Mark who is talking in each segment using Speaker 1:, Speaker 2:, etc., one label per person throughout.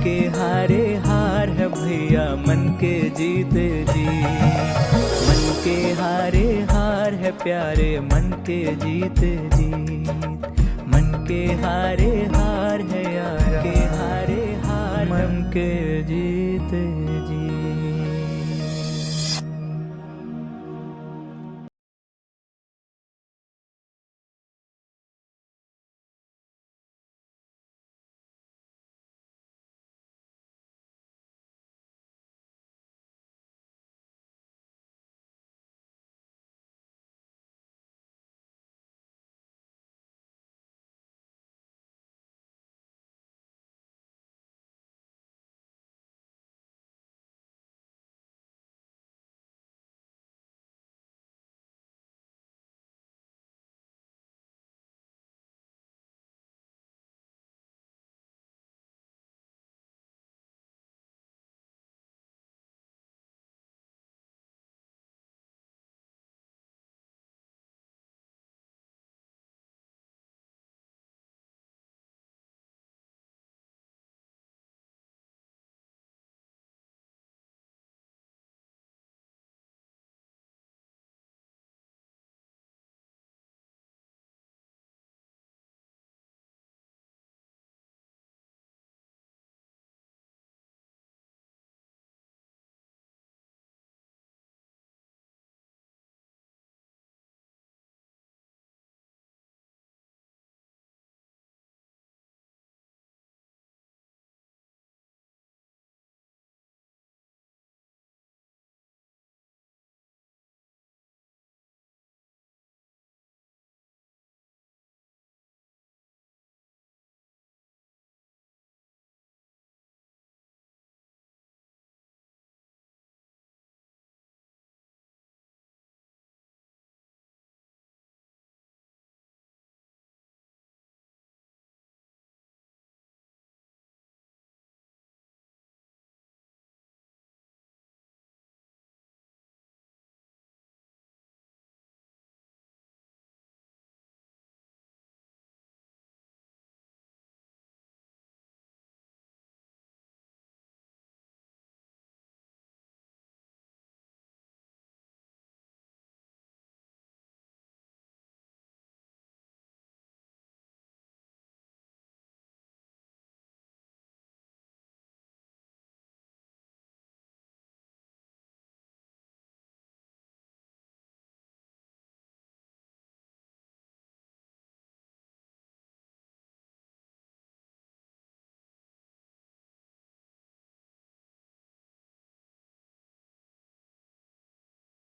Speaker 1: के हारे हार है भैया, मन के जीते जीत। मन के हारे हार है प्यारे, मन के जीते जीत। मन के हारे हार है यार, के हारे हार मन के जीते जीत।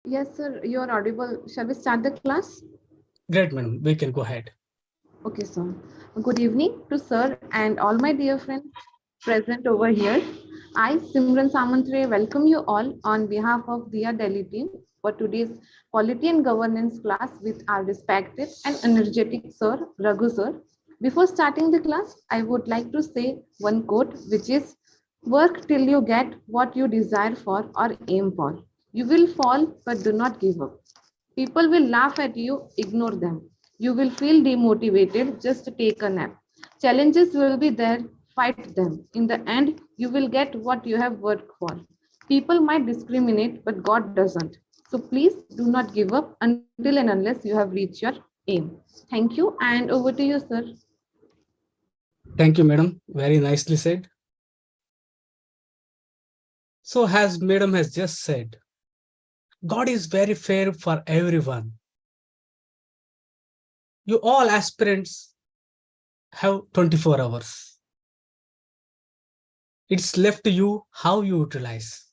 Speaker 2: Yes, sir, you are audible. Shall we start the class?
Speaker 3: Great, madam. We can go ahead.
Speaker 2: Okay, sir. Good evening to sir and all my dear friends present over here. I, Simran Samantre, welcome you all on behalf of Diya Delhi team for today's Polity and Governance class with our respected and energetic sir, Raghu sir. Before starting the class, I would like to say one quote, which is, work till you get what you desire for or aim for. You will fall, but do not give up. People will laugh at you, ignore them. You will feel demotivated, just take a nap. Challenges will be there, fight them. In the end, you will get what you have worked for. People might discriminate, but God doesn't. So please do not give up until and unless you have reached your aim. Thank you, and over to you, sir.
Speaker 3: Thank you, madam. Very nicely said. So as madam has just said, God is very fair for everyone. You all aspirants have 24 hours. It's left to you how you utilize.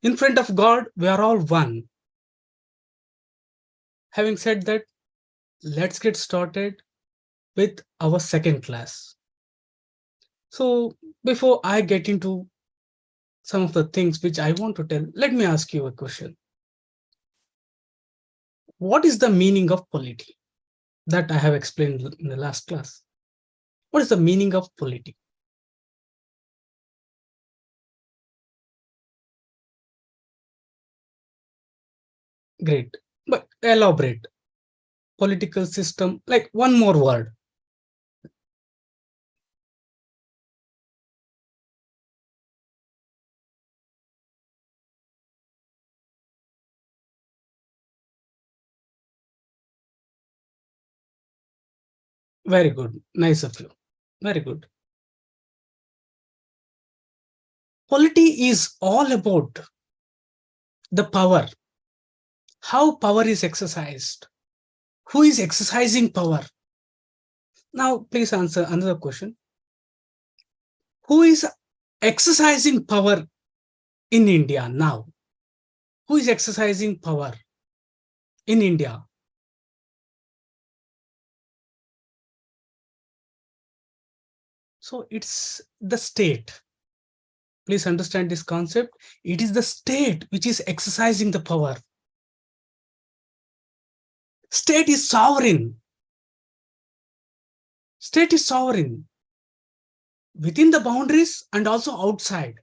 Speaker 3: In front of God, we are all one. Having said that, let's get started with our second class. So before I get into some of the things which I want to tell, let me ask you a question. What is the meaning of polity? That I have explained in the last class. What is the meaning of polity? Great, but elaborate. Political system, like one more word. Very good. Nice of you. Very good. Polity is all about the power, how power is exercised, who is exercising power. Now, please answer another question. Who is exercising power in India now? Who is exercising power in India? So it's the state. Please understand this concept. It is the state which is exercising the power. State is sovereign. State is sovereign within the boundaries and also outside.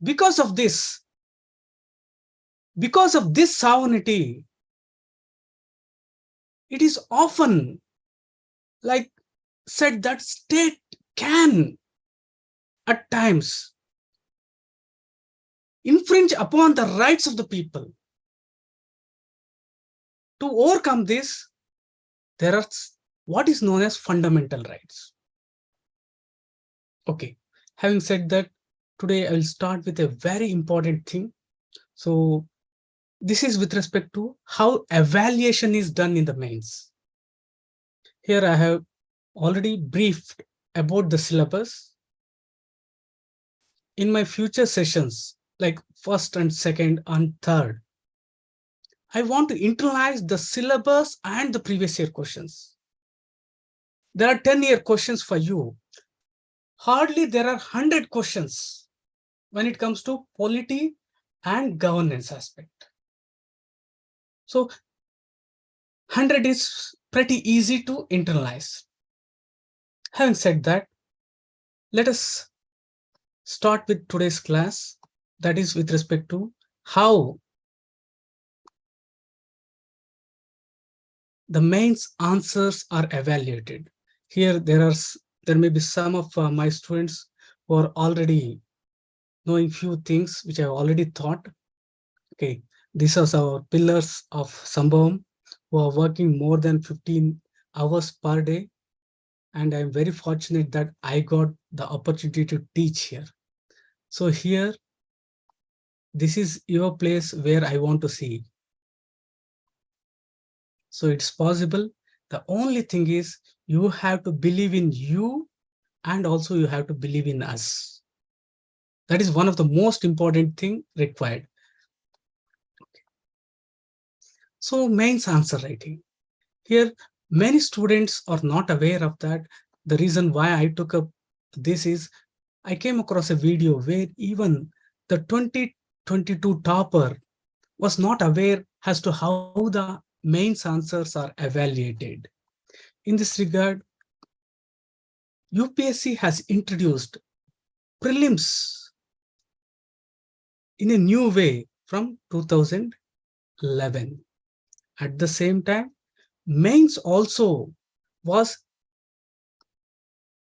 Speaker 3: Because of this sovereignty, it is often like said that state can at times infringe upon the rights of the people. To overcome this, there are what is known as fundamental rights. Okay, having said that, today I will start with a very important thing. So this is with respect to how evaluation is done in the mains. Here I have already briefed about the syllabus. In my future sessions, like first and second and third, I want to internalize the syllabus and the previous year questions. There are 10-year questions for you. Hardly there are 100 questions when it comes to polity and governance aspect. So 100 is pretty easy to internalize. Having said that, let us start with today's class, that is with respect to how the mains answers are evaluated. Here there may be some of my students who are already knowing few things which I've already taught. Okay, these are our pillars of Sambhavam who are working more than 15 hours per day. And I'm very fortunate that I got the opportunity to teach here. So here, this is your place where I want to see. So it's possible. The only thing is you have to believe in you and also you have to believe in us. That is one of the most important thing required. So mains answer writing. Here, many students are not aware of that. The reason why I took up this is I came across a video where even the 2022 topper was not aware as to how the mains answers are evaluated. In this regard, UPSC has introduced prelims in a new way from 2011. At the same time, mains also was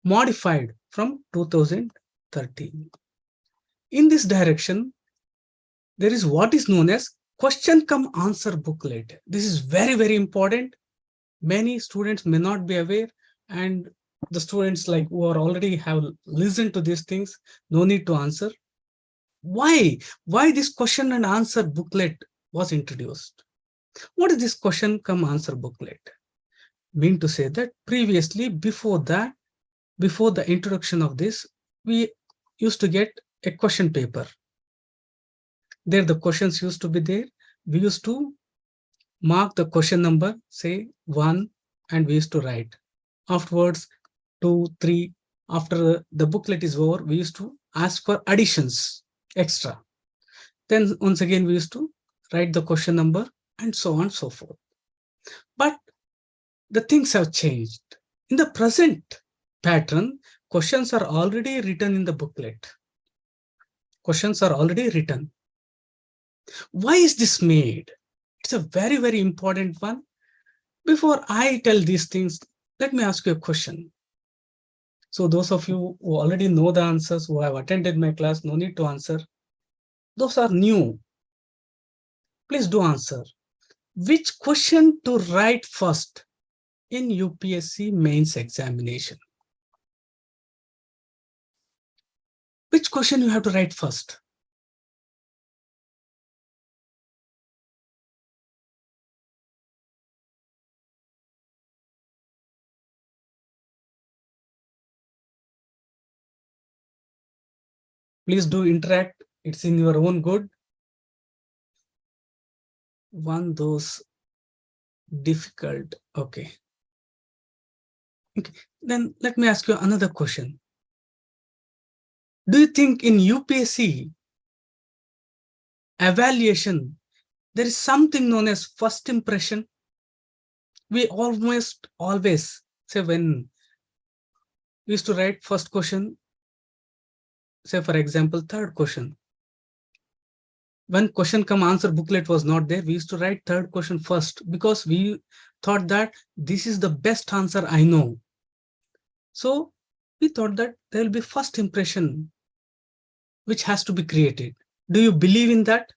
Speaker 3: modified from 2013. In this direction, there is what is known as question come answer booklet. This is very, very important. Many students may not be aware, and the students like who are already have listened to these things, no need to answer. Why this question and answer booklet was introduced? What is this question come answer booklet? Mean to say that previously, before the introduction of this, we used to get a question paper. There the questions used to be there. We used to mark the question number, say 1, and we used to write. Afterwards, 2, 3, after the booklet is over, we used to ask for additions, extra. Then once again, we used to write the question number and so on and so forth. But the things have changed. In the present pattern, questions are already written in the booklet. Questions are already written. Why is this made? It's a very, very important one. Before I tell these things, let me ask you a question. So those of you who already know the answers, who have attended my class, no need to answer. Those are new. Please do answer. which question to write first in UPSC Mains examination? Which question you have to write first? Please do interact. It's in your own good. Those difficult. Okay. Then let me ask you another question. Do you think in UPSC evaluation, there is something known as first impression? We almost always say when we used to write first question, say for example, third question. When question come answer booklet was not there, we used to write third question first because we thought that this is the best answer I know. So we thought that there will be first impression which has to be created. Do you believe in that?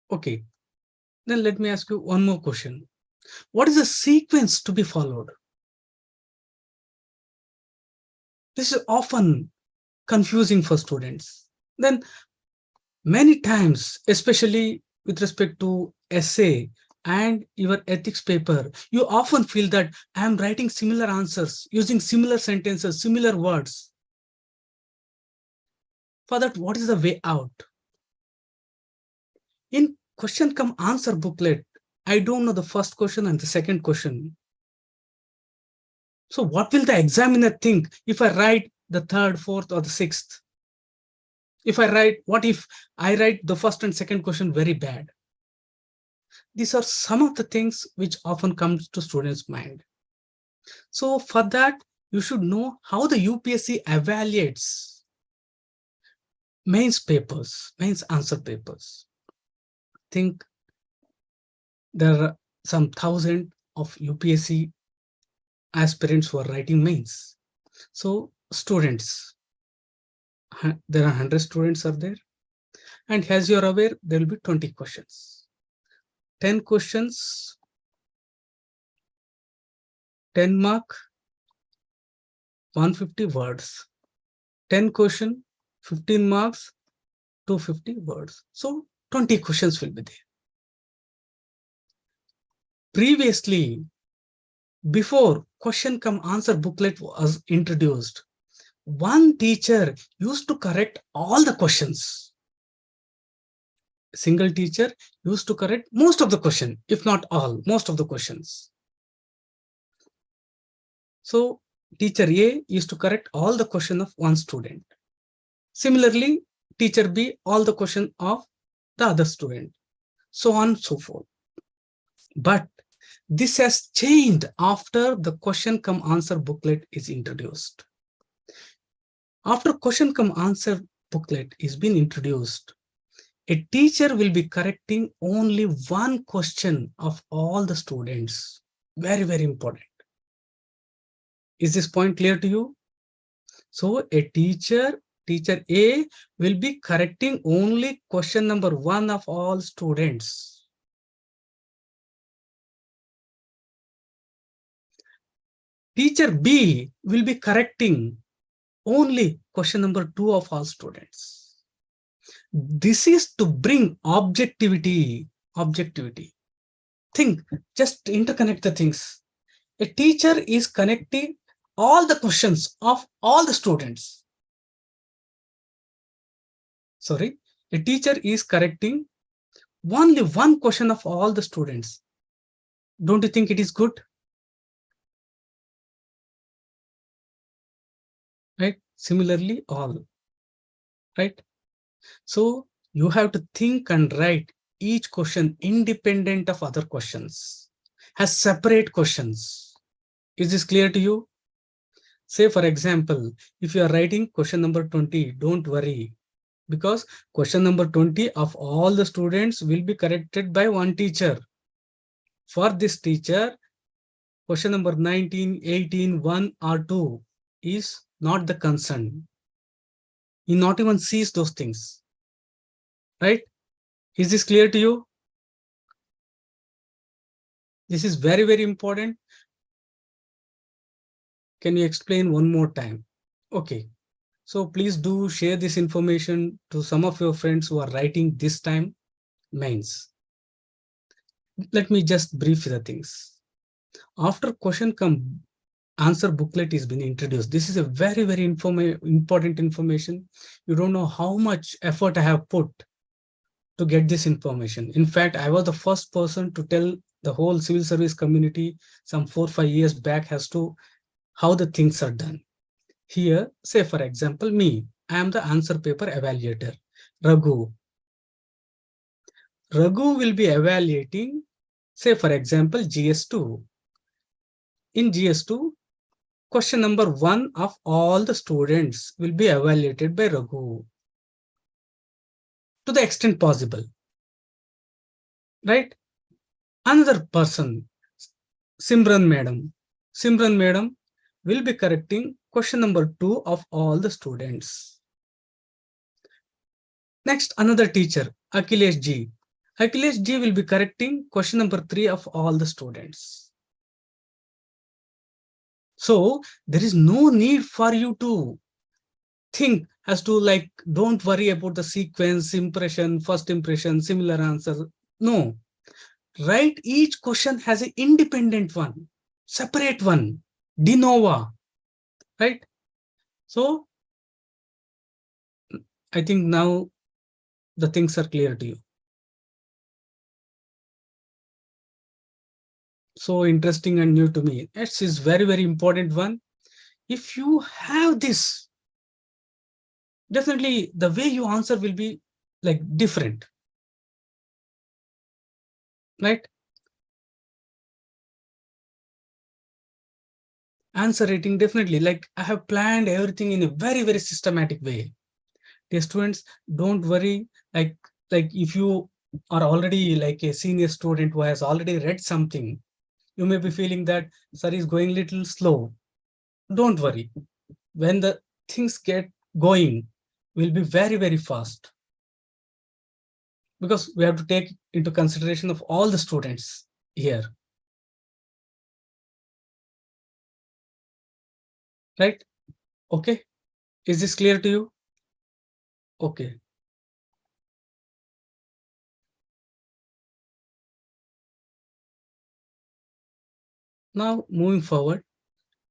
Speaker 3: Okay, then let me ask you one more question. What is the sequence to be followed? This is often confusing for students. Then many times, especially with respect to essay and your ethics paper, you often feel that I am writing similar answers, using similar sentences, similar words. For that, what is the way out? In question come answer booklet, I don't know the first question and the second question. So what will the examiner think if I write the third, fourth, or the sixth? What if I write the first and second question very bad? These are some of the things which often comes to students' mind. So for that, you should know how the UPSC evaluates mains papers, mains answer papers. Think there are some thousand of UPSC aspirants who are writing mains. So students, there are 100 students are there. And as you're aware, there will be 20 questions. 10 questions, 10 mark, 150 words. 10 question, 15 marks, 250 words. So 20 questions will be there. Previously, before question come answer booklet was introduced, one teacher used to correct all the questions. A single teacher used to correct most of the question, if not all, most of the questions. So teacher A used to correct all the question of one student. Similarly, teacher B, all the question of the other student, so on and so forth. But this has changed after the question come answer booklet is introduced. After question come answer booklet is been introduced, a teacher will be correcting only one question of all the students. Very, very important. Is this point clear to you? So a teacher A will be correcting only question number 1 of all students. Teacher B will be correcting only question number 2 of all students. This is to bring objectivity. Think, just interconnect the things. A teacher is connecting all the questions of all the students. Sorry, a teacher is correcting only one question of all the students. Don't you think it is good? Right? Similarly, all. Right? So you have to think and write each question independent of other questions, has separate questions. Is this clear to you? Say, for example, if you are writing question number 20, don't worry, because question number 20 of all the students will be corrected by one teacher. For this teacher, Question number 19, 18, 1 or 2 is not the concern. He not even sees those things, right? Is this clear to you? This is very, very important. Can you explain one more time? Okay. So please do share this information to some of your friends who are writing this time mains. Let me just brief the things. After question come, answer booklet is being introduced. This is a very, very important information. You don't know how much effort I have put to get this information. In fact, I was the first person to tell the whole civil service community some 4 or 5 years back as to how the things are done. Here, say for example, me, I am the answer paper evaluator, Raghu. Raghu will be evaluating, say for example, GS2. In GS2, question number 1 of all the students will be evaluated by Raghu to the extent possible, right? Another person, Simran madam will be correcting question number 2 of all the students. Next, another teacher, Akhilesh G. Akhilesh G will be correcting question number 3 of all the students. So there is no need for you to think as to like, don't worry about the sequence, impression, first impression, similar answer. No, write each question has an independent one, separate one, de novo, right? So I think now the things are clear to you. So interesting and new to me. This is very, very important one. If you have this, definitely the way you answer will be like different, right? Answer rating, definitely, like I have planned everything in a very, very systematic way. Dear students, don't worry. Like if you are already like a senior student who has already read something, you may be feeling that sir is going a little slow. Don't worry. When the things get going, we'll be very, very fast. Because we have to take into consideration of all the students here. Right? Okay. Is this clear to you? Okay. Now moving forward,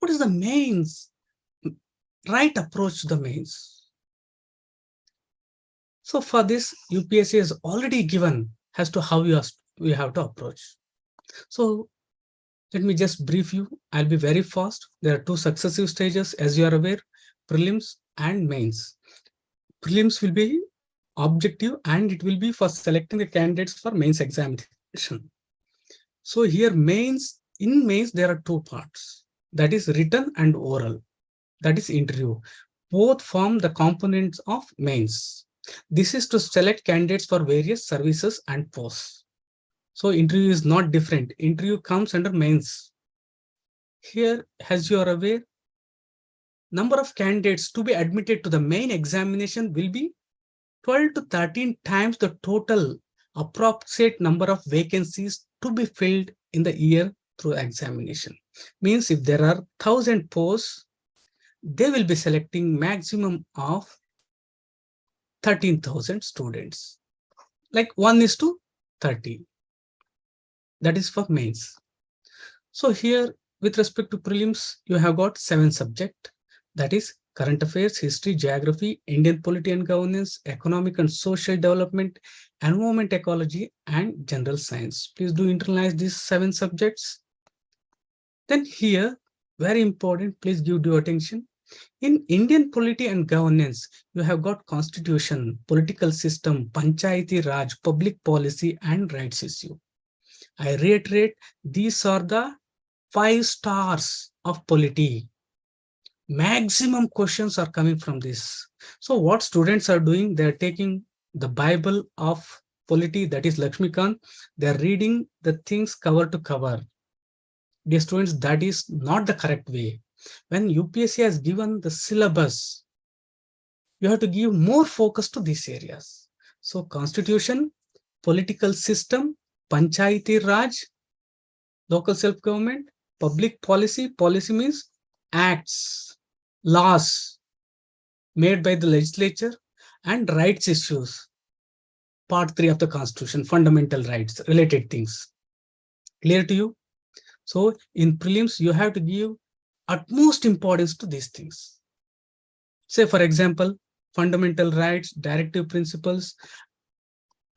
Speaker 3: what is the mains? Right approach to the mains. So for this, UPSC is already given as to how we have to approach. So let me just brief you. I'll be very fast. There are 2 successive stages, as you are aware, prelims and mains. Prelims will be objective and it will be for selecting the candidates for mains examination. So here in mains, there are 2 parts. That is written and oral. That is interview. Both form the components of mains. This is to select candidates for various services and posts. So interview is not different. Interview comes under mains. Here, as you are aware, number of candidates to be admitted to the main examination will be 12 to 13 times the total approximate number of vacancies to be filled in the year through examination. Means if there are 1,000 posts, they will be selecting maximum of 13,000 students, like 1:30. That is for mains. So here, with respect to prelims, you have got 7 subjects. That is current affairs, history, geography, Indian polity and governance, economic and social development, environment ecology, and general science. Please do internalize these 7 subjects. Then here, very important, please give due attention. In Indian polity and governance, you have got constitution, political system, panchayati raj, public policy, and rights issue. I reiterate, these are the 5 stars of polity. Maximum questions are coming from this. So what students are doing, they're taking the Bible of polity, that is Laxmikanth. They're reading the things cover to cover. Dear students, that is not the correct way. When UPSC has given the syllabus, you have to give more focus to these areas. So constitution, political system, panchayati raj, local self-government, public policy. Policy means acts, laws made by the legislature, and rights issues. Part 3 of the constitution, fundamental rights, related things. Clear to you? So in prelims, you have to give utmost importance to these things. Say, for example, fundamental rights, directive principles,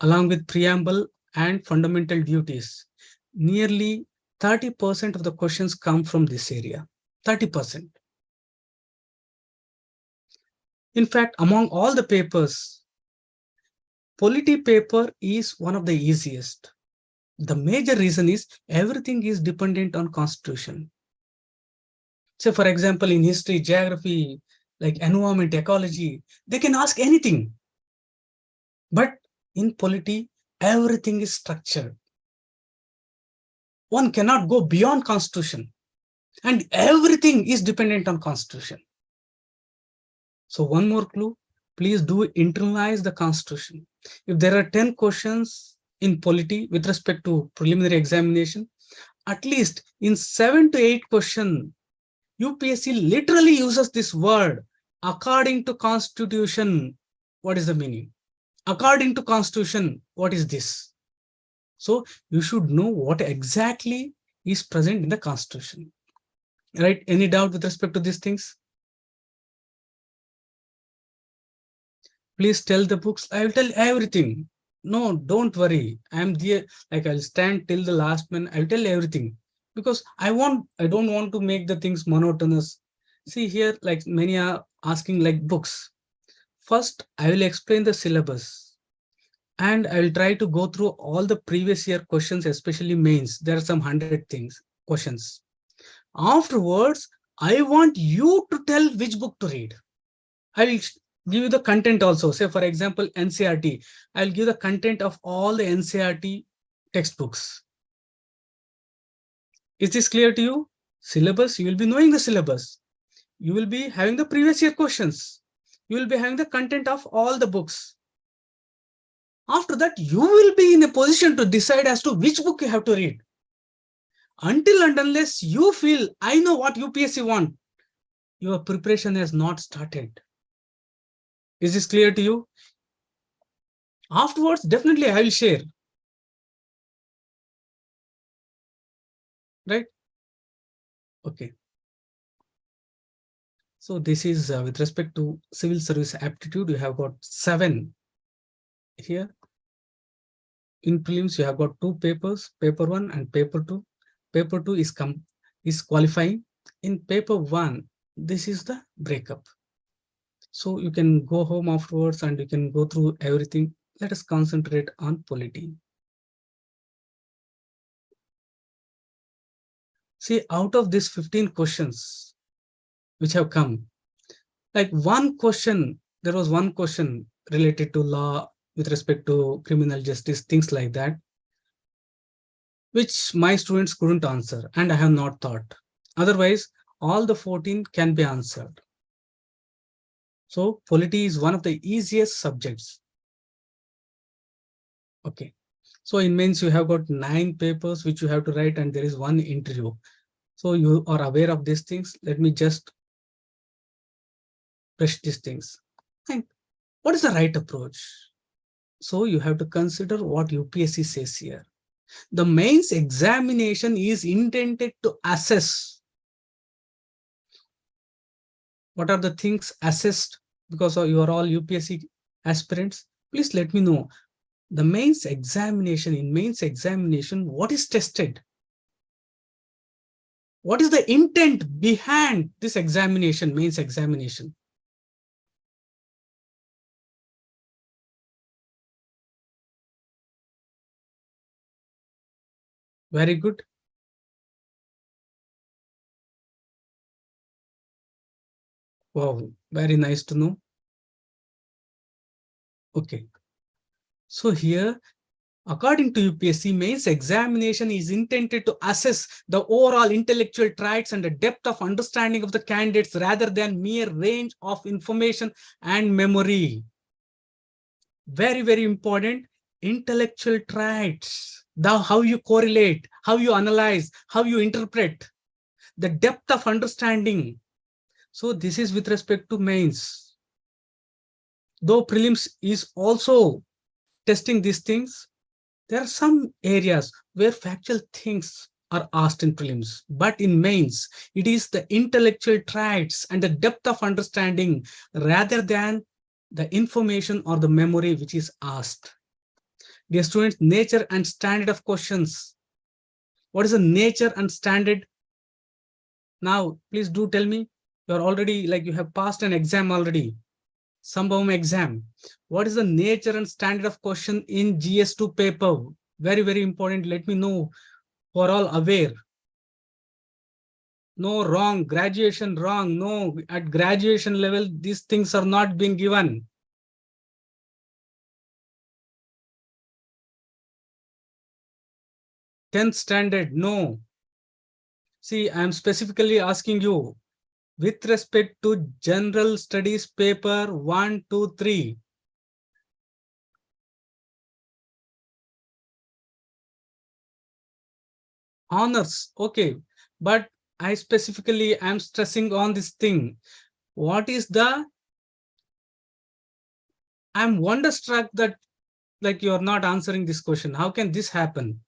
Speaker 3: along with preamble and fundamental duties. Nearly 30% of the questions come from this area. 30%. In fact, among all the papers, polity paper is one of the easiest. The major reason is everything is dependent on constitution. So for example, in history, geography, like environment, ecology, they can ask anything. But in polity, everything is structured. One cannot go beyond constitution, and everything is dependent on constitution. So one more clue, please do internalize the constitution. If there are 10 questions in polity with respect to preliminary examination, at least in 7 to 8 questions, UPSC literally uses this word, according to constitution. What is the meaning? According to constitution, what is this? So you should know what exactly is present in the constitution. Right? Any doubt with respect to these things? Please tell the books. I will tell everything. No, don't worry. I'm there. Like I'll stand till the last man. I'll tell everything because I don't want to make the things monotonous. See here, like many are asking like books. First, I will explain the syllabus and I will try to go through all the previous year questions, especially mains. There are some 100 questions. Afterwards, I want you to tell which book to read. I will give you the content also. Say, for example, NCERT. I'll give the content of all the NCERT textbooks. Is this clear to you? Syllabus, you will be knowing the syllabus. You will be having the previous year questions. You will be having the content of all the books. After that, you will be in a position to decide as to which book you have to read. Until and unless you feel, I know what UPSC want, your preparation has not started. Is this clear to you? Afterwards, definitely I will share. Right? Okay. So this is with respect to civil service aptitude, you have got 7 here. In prelims, you have got 2 papers, paper 1 and paper 2. Paper 2 is qualifying. In paper 1, this is the breakup. So you can go home afterwards and you can go through everything. Let us concentrate on polity. See, out of these 15 questions which have come, like one question, there was one question related to law with respect to criminal justice, things like that, which my students couldn't answer and I have not thought. Otherwise, all the 14 can be answered. So polity is one of the easiest subjects. Okay. So in mains, you have got 9 papers which you have to write and there is 1 interview. So you are aware of these things. Let me just brush these things. And what is the right approach? So you have to consider what UPSC says here. The mains examination is intended to assess. What are the things assessed? Because you are all UPSC aspirants. Please let me know. The mains examination, in mains examination, what is tested? What is the intent behind this examination, mains examination? Very good. Wow, very nice to know. Okay. So here, According to UPSC Mains, examination is intended to assess the overall intellectual traits and the depth of understanding of the candidates rather than mere range of information and memory. Very, very important. Intellectual traits, how you correlate, how you analyze, how you interpret, the depth of understanding. So this is with respect to mains. Though prelims is also testing these things, there are some areas where factual things are asked in prelims, but in mains, it is the intellectual traits and the depth of understanding rather than the information or the memory which is asked. Dear students, nature and standard of questions. What is the nature and standard? Now, please do tell me. You're already, like you have passed an exam already. Sambhavam exam. What is the nature and standard of question in GS2 paper? Very, very important. Let me know who are all aware. No, wrong. Graduation, wrong. No, at graduation level, these things are not being given. 10th standard, no. See, I am specifically asking you with respect to general studies paper 1, 2, 3. Honors, okay. But I specifically am stressing on this thing. What is the, I'm wonderstruck that like you're not answering this question. How can this happen?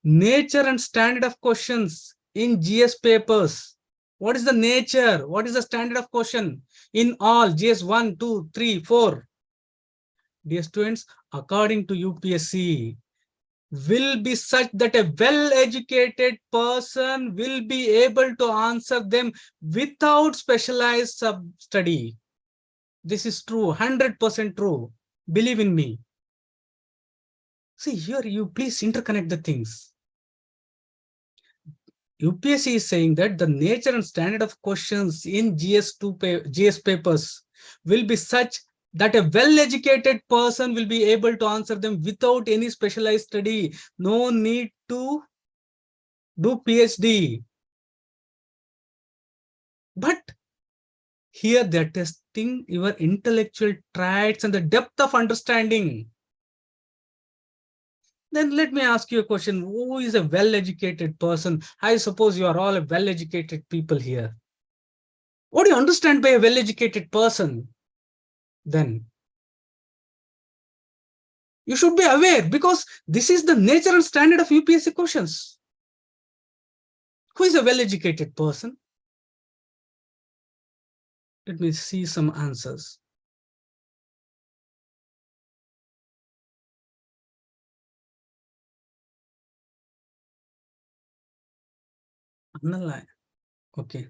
Speaker 3: Nature and standard of questions in GS papers. What is the nature? What is the standard of question in all GS 1, 2, 3, 4? Dear students, according to UPSC, will be such that a well-educated person will be able to answer them without specialized sub-study. This is true, 100% true. Believe in me. See, here you please interconnect the things. UPSC is saying that the nature and standard of questions in GS papers will be such that a well-educated person will be able to answer them without any specialized study. No need to do PhD. But here they're testing your intellectual traits and the depth of understanding. Then let me ask you a question. Who is a well-educated person? I suppose you are all well-educated people here. What do you understand by a well-educated person? Then you should be aware, because this is the nature and standard of UPSC questions. Who is a well-educated person? Let me see some answers. Okay.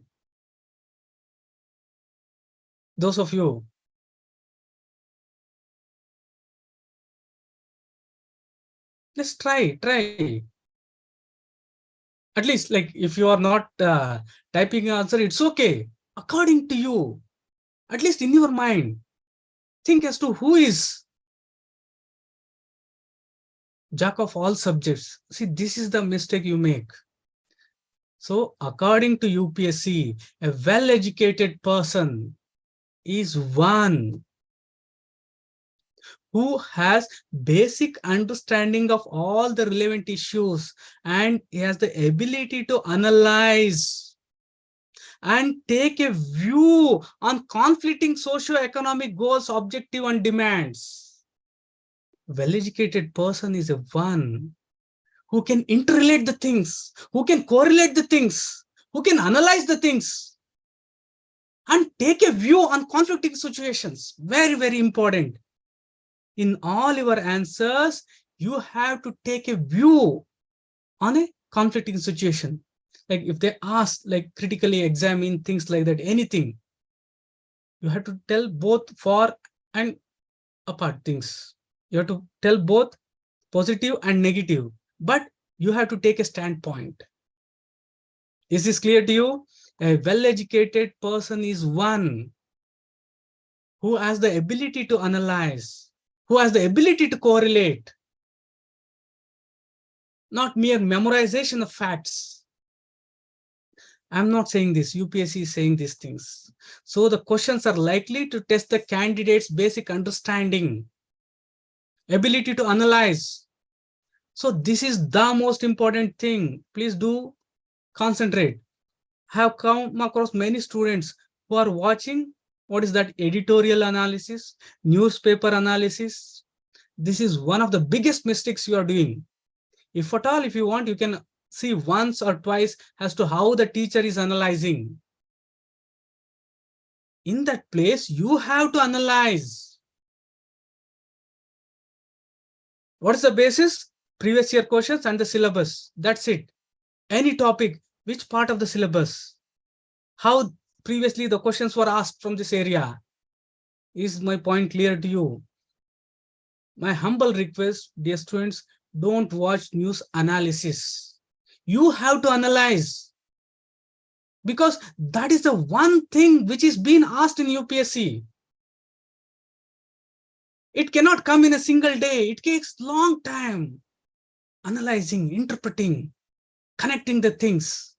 Speaker 3: Those of you. Let's try. At least, like, if you are not typing an answer, it's okay. According to you, at least in your mind, think as to who is jack of all subjects. See, this is the mistake you make. So, according to UPSC, a well-educated person is one who has basic understanding of all the relevant issues and he has the ability to analyze and take a view on conflicting socio-economic goals, objective and demands. Well-educated person is a one who can interrelate the things, who can correlate the things, who can analyze the things and take a view on conflicting situations. Very, very important. In all your answers, you have to take a view on a conflicting situation. Like if they ask, like critically examine things like that, anything, you have to tell both for and apart things. You have to tell both positive and negative, but you have to take a standpoint. Is this clear to you? A well-educated person is one who has the ability to analyze, who has the ability to correlate, not mere memorization of facts. I'm not saying this, UPSC is saying these things. So the questions are likely to test the candidate's basic understanding, ability to analyze. So this is the most important thing. Please do concentrate. I have come across many students who are watching what is that editorial analysis, newspaper analysis. This is one of the biggest mistakes you are doing. If at all, if you want, you can see once or twice as to how the teacher is analyzing. In that place, you have to analyze. What is the basis? Previous year questions and the syllabus. That's it. Any topic, which part of the syllabus? How previously the questions were asked from this area? Is my point clear to you? My humble request, dear students, don't watch news analysis. You have to analyze, because that is the one thing which is being asked in UPSC. It cannot come in a single day. It takes long time. Analyzing, interpreting, connecting the things.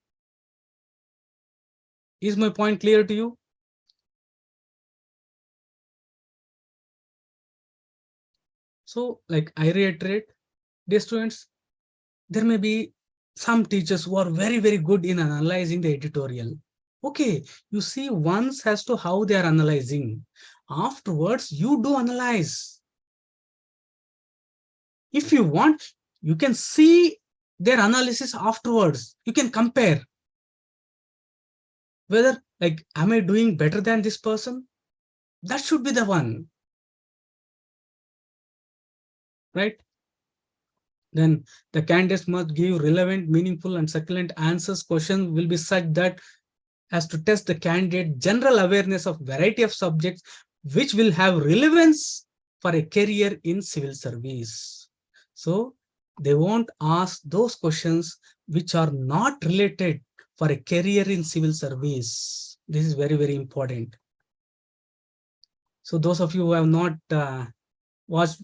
Speaker 3: Is my point clear to you? So, like I reiterate, dear students, there may be some teachers who are very, very good in analyzing the editorial. Okay, you see once as to how they are analyzing. Afterwards, you do analyze. If you want, you can see their analysis afterwards. You can compare whether, like, am I doing better than this person? That should be the one, right? Then the candidates must give relevant, meaningful, and succulent answers. Questions will be such that as to test the candidate general awareness of variety of subjects which will have relevance for a career in civil service. So they won't ask those questions which are not related for a career in civil service. This is very, very important. So those of you who have not watched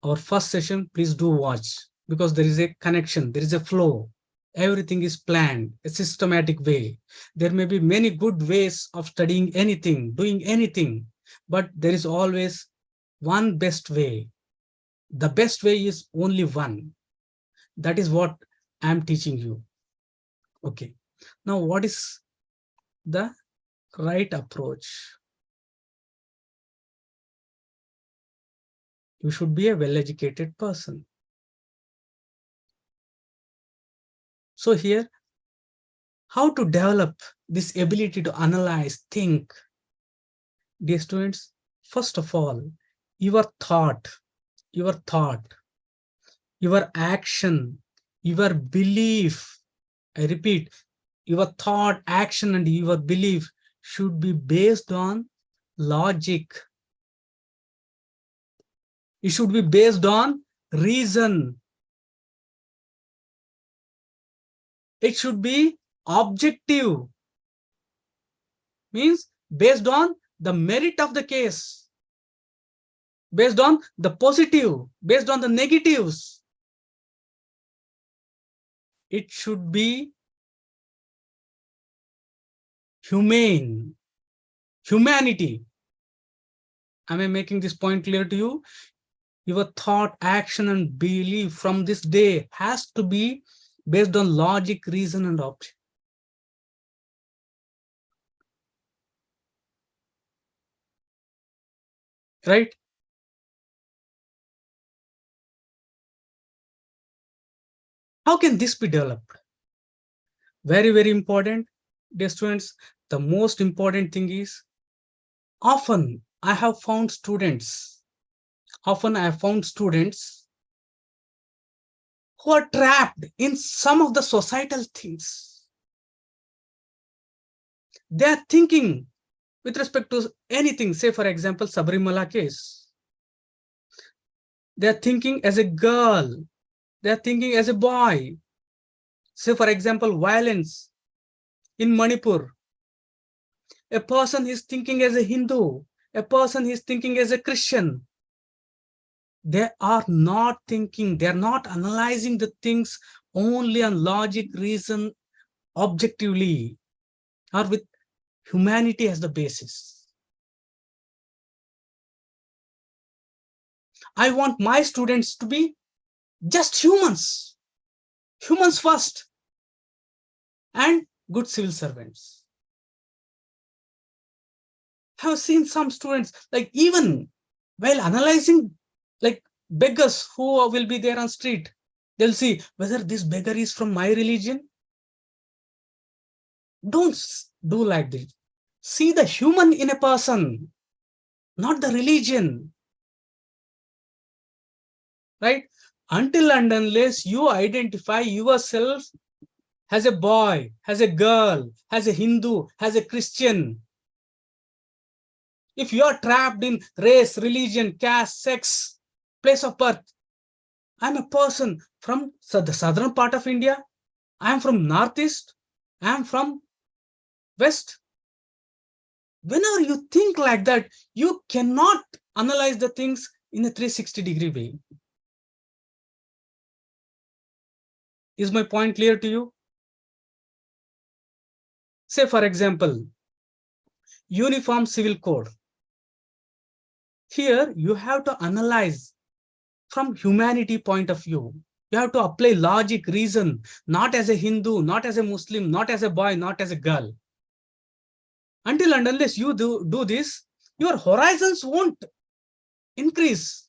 Speaker 3: our first session, please do watch, because there is a connection, there is a flow. Everything is planned, a systematic way. There may be many good ways of studying anything, doing anything, but there is always one best way. The best way is only one. That is what I'm teaching you. Okay. Now, what is the right approach? You should be a well-educated person. So here, how to develop this ability to analyze, think? Dear students, first of all, your thought, your action, your belief, I repeat, your thought, action, and your belief should be based on logic. It should be based on reason. It should be objective, means based on the merit of the case, based on the positive, based on the negatives. It should be humane, humanity. Am I making this point clear to you? Your thought, action, and belief from this day has to be based on logic, reason, and object. Right? How can this be developed? Very, very important, dear students. The most important thing is, often I have found students who are trapped in some of the societal things. They are thinking with respect to anything, say for example, Sabarimala case. They are thinking as a girl, they are thinking as a boy. Say for example, violence in Manipur. A person is thinking as a Hindu, a person is thinking as a Christian. They are not thinking, they are not analyzing the things only on logic, reason, objectively, or with humanity as the basis. I want my students to be just humans, humans first, and good civil servants. I have seen some students, like even while analyzing, like beggars who will be there on street, they'll see whether this beggar is from my religion. Don't do like this. See the human in a person, not the religion, right? Until and unless you identify yourself as a boy, as a girl, as a Hindu, as a Christian, if you are trapped in race, religion, caste, sex, place of birth, I'm a person from the southern part of India, I'm from northeast, I'm from west. Whenever you think like that, you cannot analyze the things in a 360-degree way. Is my point clear to you? Say, for example, Uniform Civil Code. Here, you have to analyze from humanity point of view. You have to apply logic, reason, not as a Hindu, not as a Muslim, not as a boy, not as a girl. Until and unless you do this, your horizons won't increase.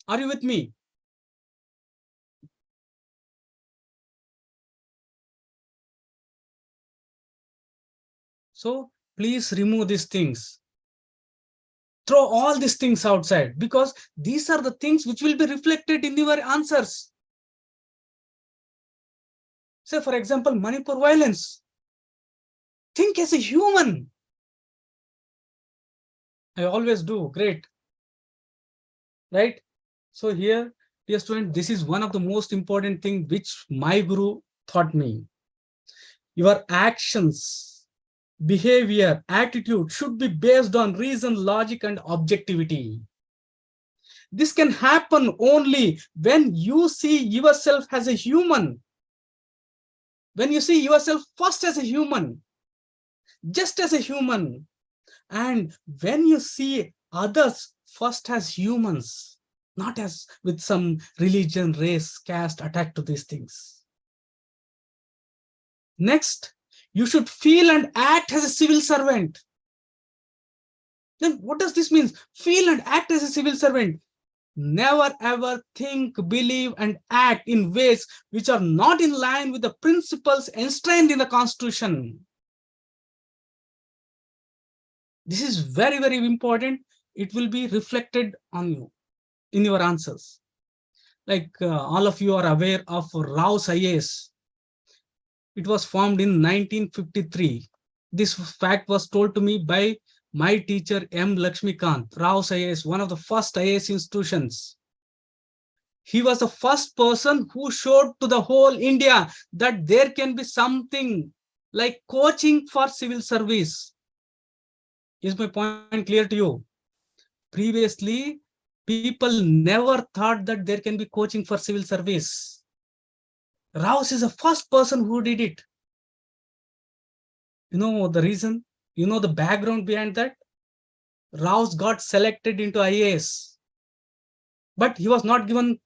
Speaker 3: Are you with me? So please remove these things. Throw all these things outside, because these are the things which will be reflected in your answers. Say, for example, Manipur violence. Think as a human. I always do. Great. Right? So here, dear student, this is one of the most important things which my guru taught me. Your actions, behavior, attitude should be based on reason, logic, and objectivity. This can happen only when you see yourself as a human. When you see yourself first as a human, just as a human, and when you see others first as humans, not as with some religion, race, caste attached to these things. Next, you should feel and act as a civil servant. Then what does this mean? Feel and act as a civil servant. Never ever think, believe, and act in ways which are not in line with the principles enshrined in the Constitution. This is very, very important. It will be reflected on you in your answers. Like all of you are aware of Rao's IAS. It was formed in 1953. This fact was told to me by my teacher M. Laxmikanth. Rao's IAS, one of the first IAS institutions. He was the first person who showed to the whole India that there can be something like coaching for civil service. Is my point clear to you? Previously, people never thought that there can be coaching for civil service. Rao's is the first person who did it. You know the reason? You know the background behind that? Rao's got selected into IAS, but he was not given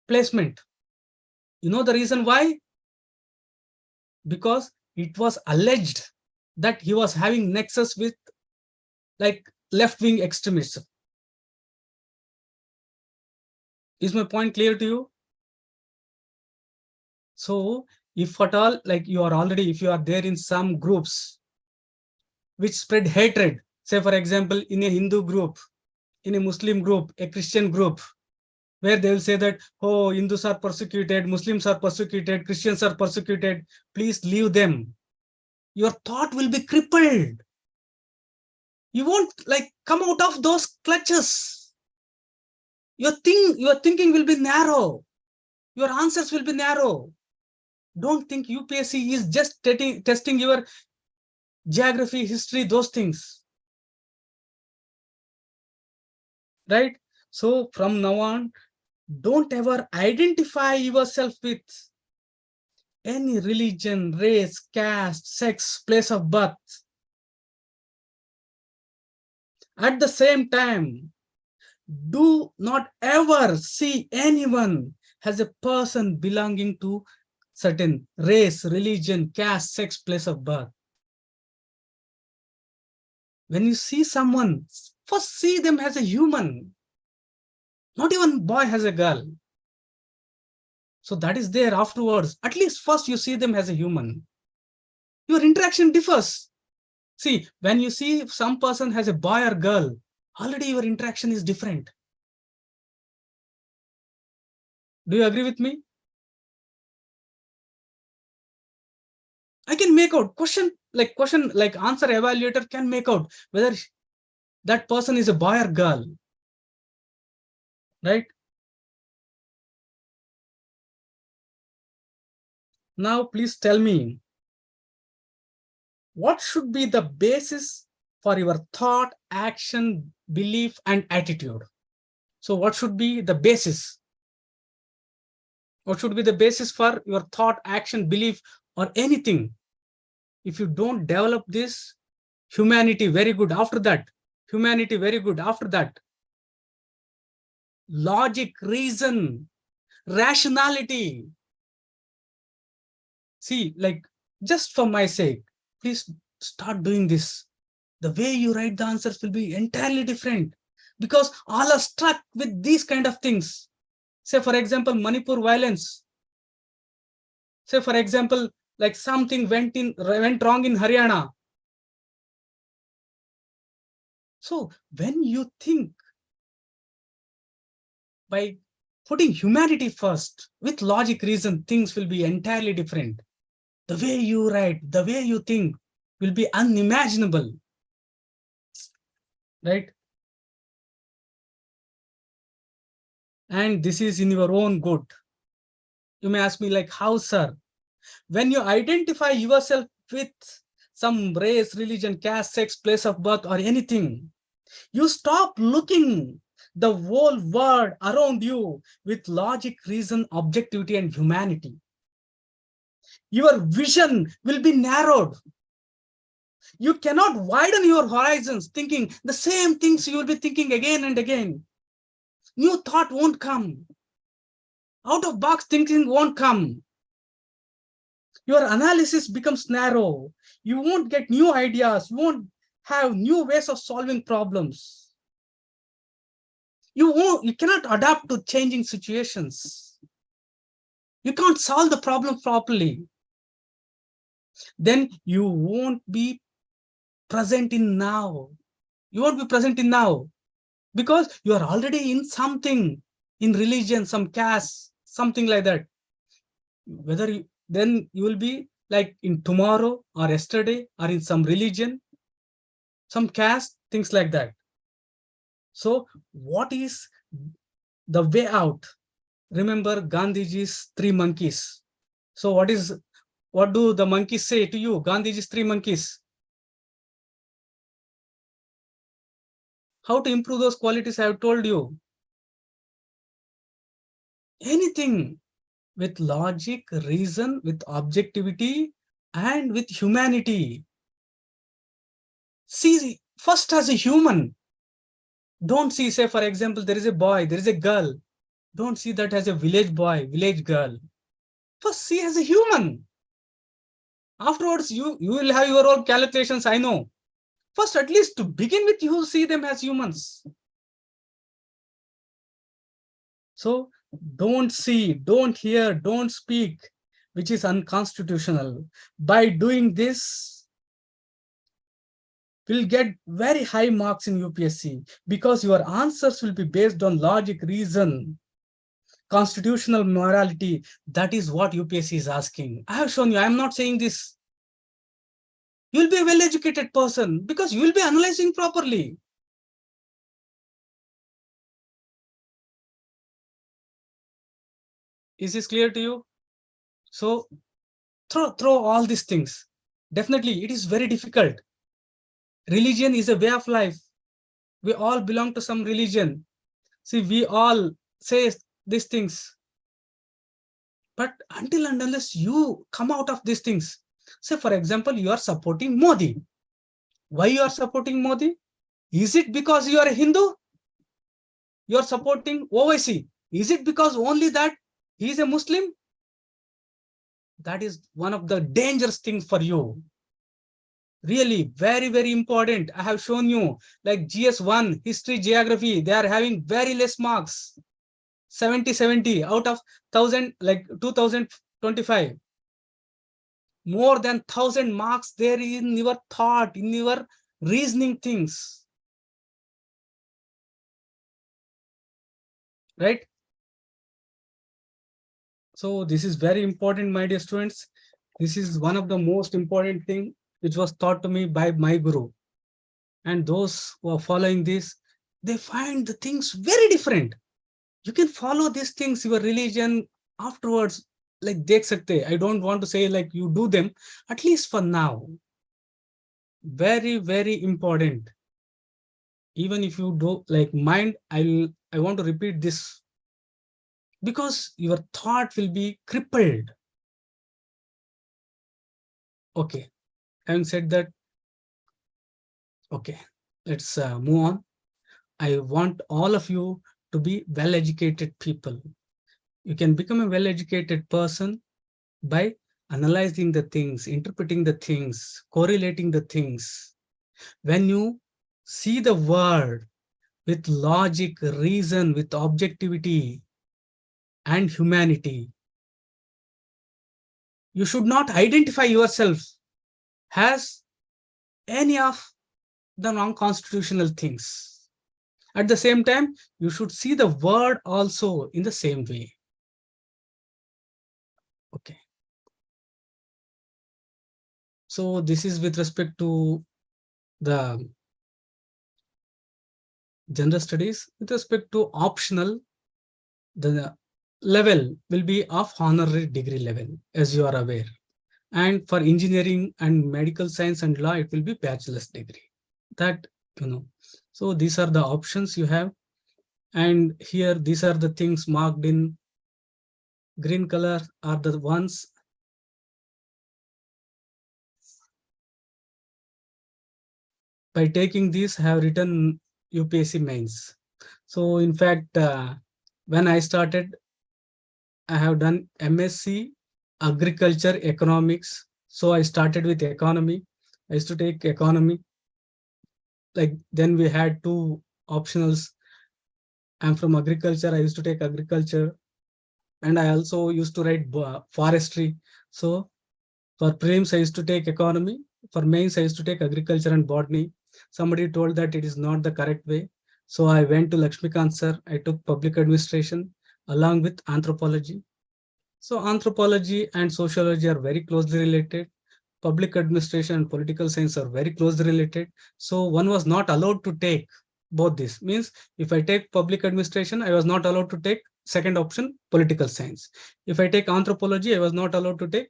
Speaker 3: placement. You know the reason why? Because it was alleged that he was having nexus with like left-wing extremism. Is my point clear to you? So if at all, like you are already, if you are there in some groups which spread hatred, say for example, in a Hindu group, in a Muslim group, a Christian group, where they will say that, oh, Hindus are persecuted, Muslims are persecuted, Christians are persecuted, please leave them. Your thought will be crippled. You won't like come out of those clutches. Your thinking will be narrow. Your answers will be narrow. Don't think UPSC is just testing your geography, history, those things. Right? So from now on, don't ever identify yourself with any religion, race, caste, sex, place of birth. At the same time, do not ever see anyone as a person belonging to certain race, religion, caste, sex, place of birth. When you see someone, first see them as a human. Not even boy as a girl. So that is there afterwards. At least first you see them as a human. Your interaction differs. See, when you see some person as a boy or girl, already your interaction is different. Do you agree with me? I can make out question like answer evaluator can make out whether that person is a boy or girl, right? Now, please tell me, what should be the basis for your thought, action, belief, and attitude? So what should be the basis? What should be the basis for your thought, action, belief, or anything? If you don't develop this, humanity, very good. After that, humanity, very good. After that, logic, reason, rationality. See, like, just for my sake, please start doing this. The way you write the answers will be entirely different because all are struck with these kind of things. Say, for example, Manipur violence. Say, for example, like something went wrong in Haryana. So when you think by putting humanity first with logic, reason, things will be entirely different. The way you write, the way you think will be unimaginable, right? And this is in your own good. You may ask me like, how, sir? When you identify yourself with some race, religion, caste, sex, place of birth, or anything, you stop looking the whole world around you with logic, reason, objectivity, and humanity. Your vision will be narrowed. You cannot widen your horizons thinking the same things you will be thinking again and again. New thought won't come. Out of box thinking won't come. Your analysis becomes narrow. You won't get new ideas. You won't have new ways of solving problems. You cannot adapt to changing situations. You can't solve the problem properly. Then you won't be present in now. You won't be present in now because you are already in something, in religion, some caste, something like that. Then you will be like in tomorrow or yesterday or in some religion, some caste, things like that. So what is the way out? Remember Gandhiji's 3 monkeys. So what do the monkeys say to you? Gandhiji's 3 monkeys. How to improve those qualities I have told you. Anything with logic, reason, with objectivity, and with humanity. See first as a human. Don't see, say, for example, there is a boy, there is a girl. Don't see that as a village boy, village girl. First see as a human. Afterwards, you will have your own calculations, I know. First, at least to begin with, you see them as humans. So don't see, don't hear, don't speak, which is unconstitutional. By doing this, will get very high marks in UPSC because your answers will be based on logic, reason, constitutional morality. That is what UPSC is asking. I have shown you, I am not saying this. You will be a well-educated person because you will be analyzing properly. Is this clear to you? So throw all these things. Definitely, it is very difficult. Religion is a way of life. We all belong to some religion. See, we all say these things, but until and unless you come out of these things, say for example, you are supporting Modi. Why you are supporting Modi? Is it because you are a Hindu? You are supporting OIC. Is it because only that he is a Muslim? That is one of the dangerous things for you. Really, very, very important. I have shown you like GS1, history, geography, they are having very less marks. 70 out of 1000, like 2025. More than 1000 marks there in your thought, in your reasoning things. Right? So this is very important, my dear students. This is one of the most important thing which was taught to me by my guru. And those who are following this, they find the things very different. You can follow these things, your religion afterwards, like dekh sakte. I don't want to say like you do them, at least for now. Very, very important. Even if you do like mind, I want to repeat this because your thought will be crippled. Okay, having said that, okay, let's move on. I want all of you to be well-educated people. You can become a well-educated person by analyzing the things, interpreting the things, correlating the things. When you see the world with logic, reason, with objectivity and humanity, you should not identify yourself as any of the non-constitutional things. At the same time, you should see the world also in the same way. Okay. So this is with respect to the general studies. With respect to optional, the level will be of honorary degree level, as you are aware. And for engineering and medical science and law, it will be bachelor's degree. That, you know, so these are the options you have. And here, these are the things marked in green color are the ones. By taking these, I have written UPSC Mains. So in fact, when I started, I have done MSc Agriculture Economics. So I started with economy. I used to take economy. Like then we had two optionals. I'm from agriculture. I used to take agriculture. And I also used to write forestry. So for prelims, I used to take economy. For mains, I used to take agriculture and botany. Somebody told that it is not the correct way. So I went to Laxmikanth Sir. I took public administration along with anthropology. So anthropology and sociology are very closely related. Public administration and political science are very closely related. So one was not allowed to take both this. Means if I take public administration, I was not allowed to take second option, political science. If I take anthropology, I was not allowed to take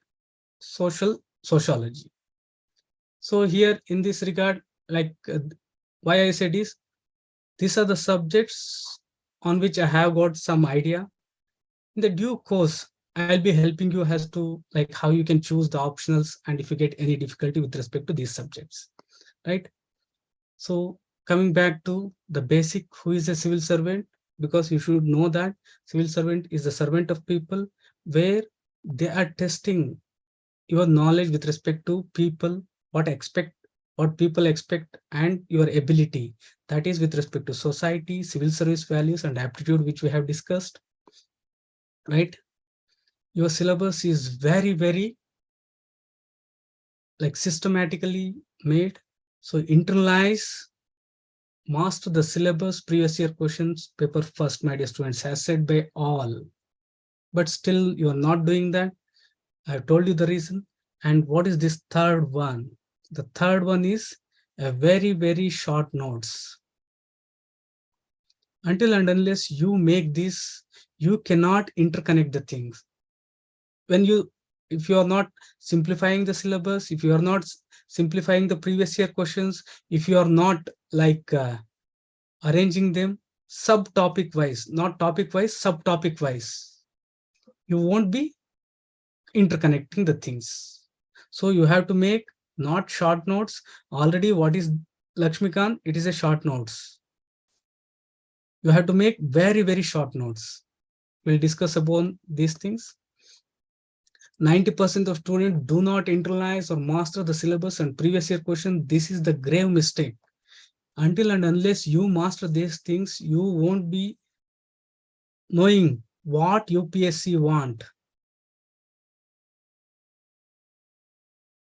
Speaker 3: sociology. So here in this regard, like why I said is, these are the subjects on which I have got some idea. In the due course, I'll be helping you as to like how you can choose the optionals and if you get any difficulty with respect to these subjects, right? So coming back to the basic, who is a civil servant? Because you should know that civil servant is the servant of people, where they are testing your knowledge with respect to people, what people expect, and your ability. That is with respect to society, civil service values, and aptitude, which we have discussed, right? Your syllabus is very, very like systematically made. So internalize, master the syllabus, previous year questions, paper first, my dear students, as said by all. But still you are not doing that. I've told you the reason. And what is this third one? The third one is a very, very short notes. Until and unless you make this, you cannot interconnect the things. If you are not simplifying the syllabus, if you are not simplifying the previous year questions, if you are not like arranging them, subtopic wise, not topic wise, subtopic wise. You won't be interconnecting the things. So you have to make not short notes. Already what is Laxmikanth? It is a short notes. You have to make very, very short notes. We'll discuss upon these things. 90% of students do not internalize or master the syllabus and previous year question. This is the grave mistake. Until and unless you master these things, you won't be knowing what UPSC want.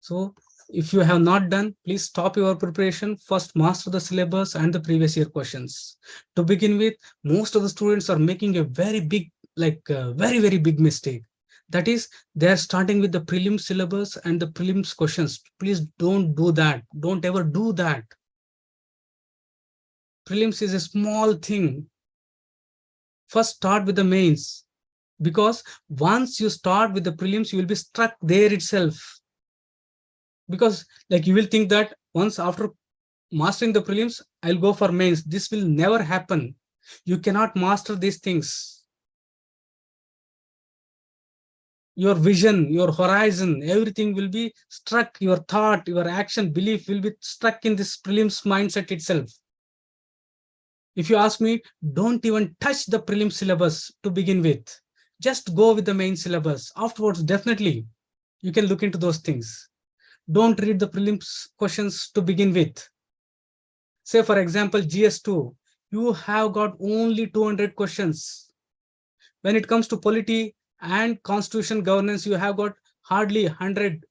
Speaker 3: So if you have not done, please stop your preparation. First, master the syllabus and the previous year questions. To begin with, most of the students are making a very big, very big mistake. That is, they are starting with the prelims syllabus and the prelims questions. Please don't do that. Don't ever do that. Prelims is a small thing. First, start with the mains. Because once you start with the prelims, you will be stuck there itself. Because you will think that once after mastering the prelims, I'll go for mains. This will never happen. You cannot master these things. Your vision, your horizon, everything will be struck. Your thought, your action, belief will be stuck in this prelims mindset itself. If you ask me, don't even touch the prelims syllabus to begin with. Just go with the main syllabus. Afterwards, definitely, you can look into those things. Don't read the prelims questions to begin with. Say, for example, GS2, you have got only 200 questions. When it comes to polity and constitution governance, you have got hardly 100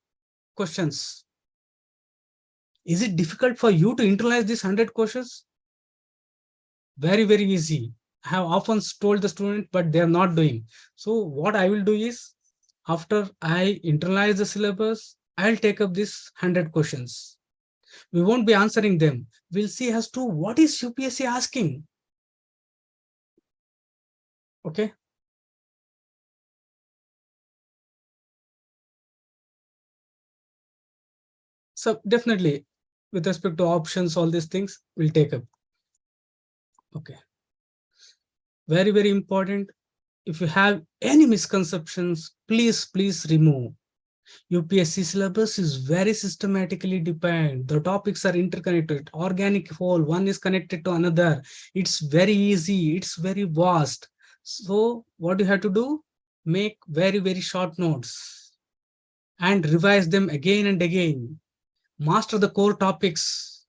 Speaker 3: questions. Is it difficult for you to internalize these 100 questions? Very, very easy. I have often told the student, but they are not doing. So what I will do is, after I internalize the syllabus, I'll take up these 100 questions. We won't be answering them. We'll see as to what is UPSC asking. Okay. So definitely, with respect to options, all these things we'll take up. Okay. Very, very important. If you have any misconceptions, please remove. UPSC syllabus is very systematically defined. The topics are interconnected, organic whole, one is connected to another. It's very easy, it's very vast. So what you have to do, make very, very short notes and revise them again and again. Master the core topics.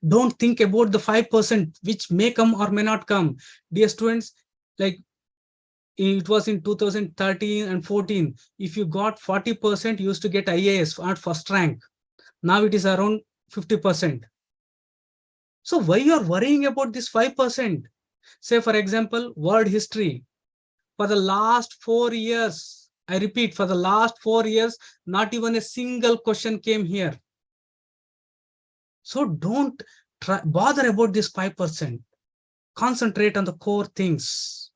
Speaker 3: Don't think about the 5% which may come or may not come. Dear students, it was in 2013 and 14. If you got 40%, you used to get IAS at first rank. Now it is around 50%. So why you are worrying about this 5%? Say, for example, world history. For the last 4 years, I repeat, for the last 4 years, not even a single question came here. So don't bother about this 5%. Concentrate on the core things.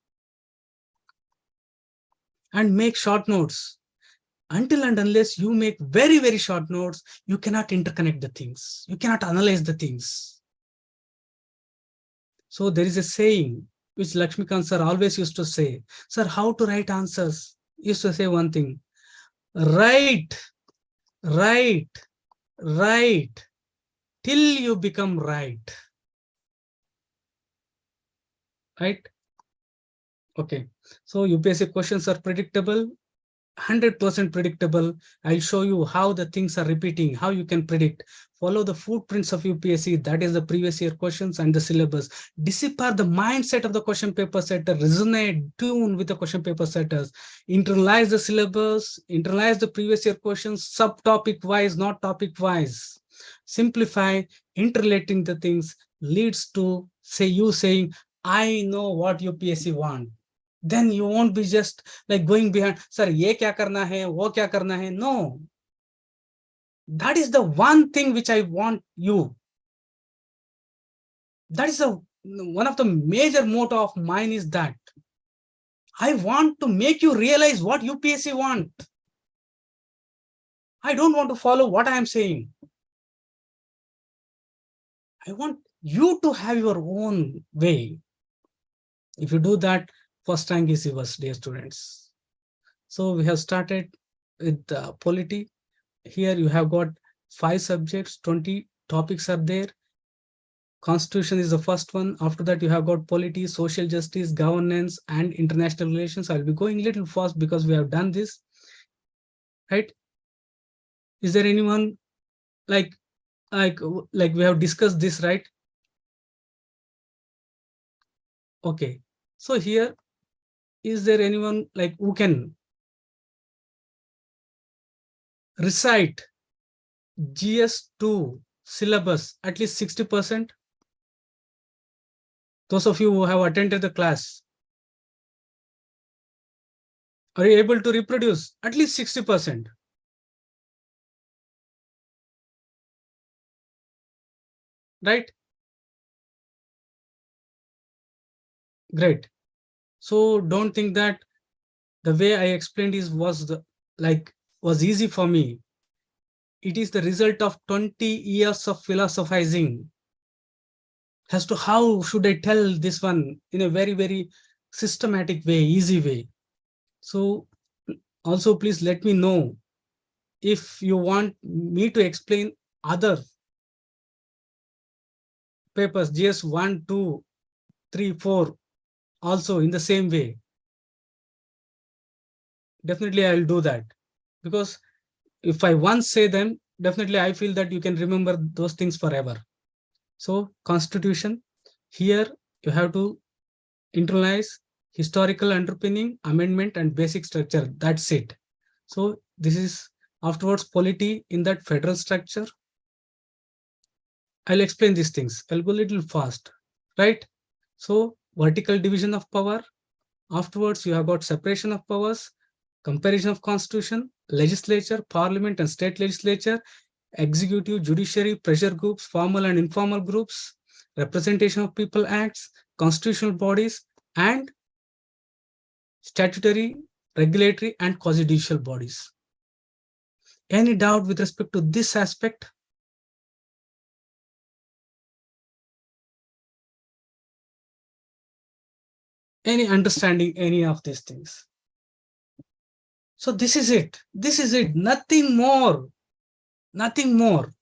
Speaker 3: And make short notes. Until and unless you make very, very short notes, you cannot interconnect the things. You cannot analyze the things. So there is a saying which Laxmikanth Sir always used to say, sir, how to write answers? He used to say one thing, write till you become right. Right? Okay. So UPSC questions are predictable. 100% predictable. I'll show you how the things are repeating, how you can predict. Follow the footprints of UPSC, that is the previous year questions and the syllabus. Decipher the mindset of the question paper setter, resonate, tune with the question paper setters, internalize the syllabus, internalize the previous year questions, subtopic wise, not topic wise. Simplify, interrelating the things leads to you saying, I know what UPSC want. Then you won't be just going behind, sir, ye kya karna hai, wo kya karna hai. No. That is the one thing which I want you. That is one of the major motto of mine is that I want to make you realize what UPSC want. I don't want to follow what I am saying. I want you to have your own way. If you do that, first rank is yours, dear students. So we have started with polity. Here you have got 5 subjects, 20 topics are there. Constitution is the first one. After that, you have got polity, social justice, governance, and international relations. I'll be going a little fast because we have done this, right? Is there anyone like we have discussed this, right? Okay. So here, is there anyone like who can recite GS2 syllabus at least 60%? Those of you who have attended the class, are you able to reproduce at least 60%? Right? Great. So don't think that the way I explained was easy for me. It is the result of 20 years of philosophizing as to how should I tell this one in a very, very systematic way, easy way. So also please let me know if you want me to explain other papers, GS1, 2, 3, 4, also in the same way. Definitely I'll do that, because if I once say them, definitely I feel that you can remember those things forever. So Constitution, here you have to internalize historical underpinning, amendment, and basic structure. That's it. So this is afterwards polity in that federal structure. I'll explain these things. I'll go a little fast, right? So vertical division of power. Afterwards, you have got separation of powers, comparison of constitution, legislature, parliament and state legislature, executive, judiciary, pressure groups, formal and informal groups, representation of people acts, constitutional bodies, and statutory, regulatory, and quasi-judicial bodies. Any doubt with respect to this aspect? Any understanding any of these things? So this is it. This is it. Nothing more. Nothing more.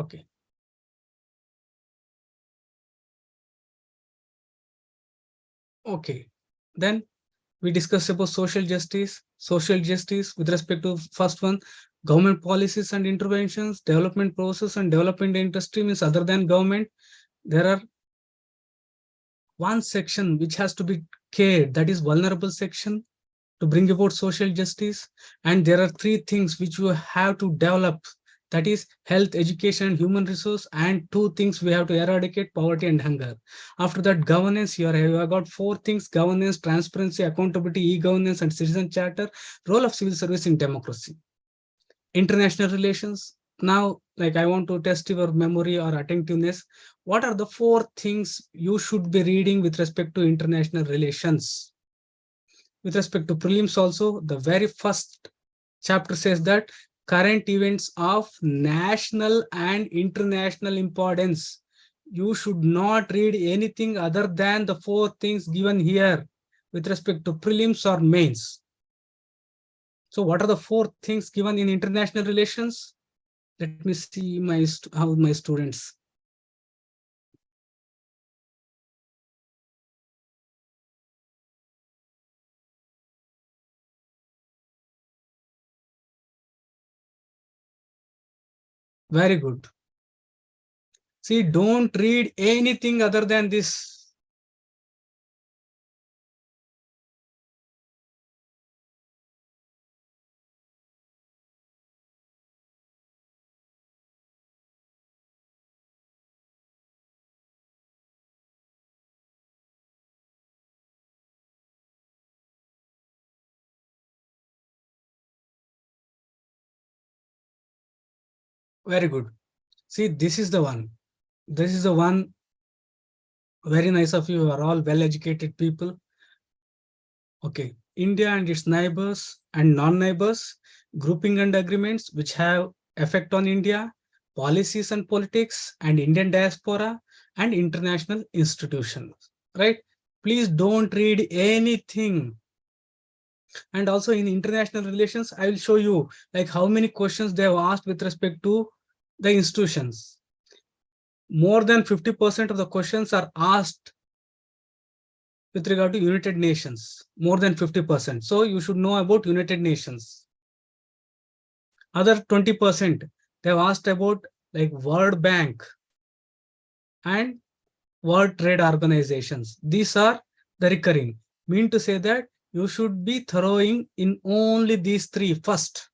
Speaker 3: Okay. Okay. Then we discussed about social justice. Social justice with respect to first one, government policies and interventions, development process and development industry means other than government. There are one section which has to be cared, that is vulnerable section, to bring about social justice. And there are 3 things which you have to develop, that is health, education, and human resource, and 2 things we have to eradicate, poverty and hunger. After that, governance, here you have got 4 things: governance, transparency, accountability, e-governance, and citizen charter. Role of civil service in democracy. International relations. Now, like, I want to test your memory or attentiveness. What are the 4 things you should be reading with respect to international relations? With respect to prelims also, the very first chapter says that current events of national and international importance. You should not read anything other than the 4 things given here with respect to prelims or mains. So what are the 4 things given in international relations? Let me see how my students. Very good. See, don't read anything other than this. Very good. See, this is the one. This is the one. Very nice of you. You are all well-educated people. Okay. India and its neighbors and non-neighbors, grouping and agreements which have effect on India, policies and politics, and Indian diaspora, and international institutions, right? Please don't read anything. And also in international relations, I will show you like how many questions they have asked with respect to the institutions. More than 50% of the questions are asked with regard to United Nations, more than 50%. So you should know about United Nations. Other 20%, they have asked about like World Bank and World Trade Organizations. These are the recurring. Mean to say that you should be throwing in only these three first.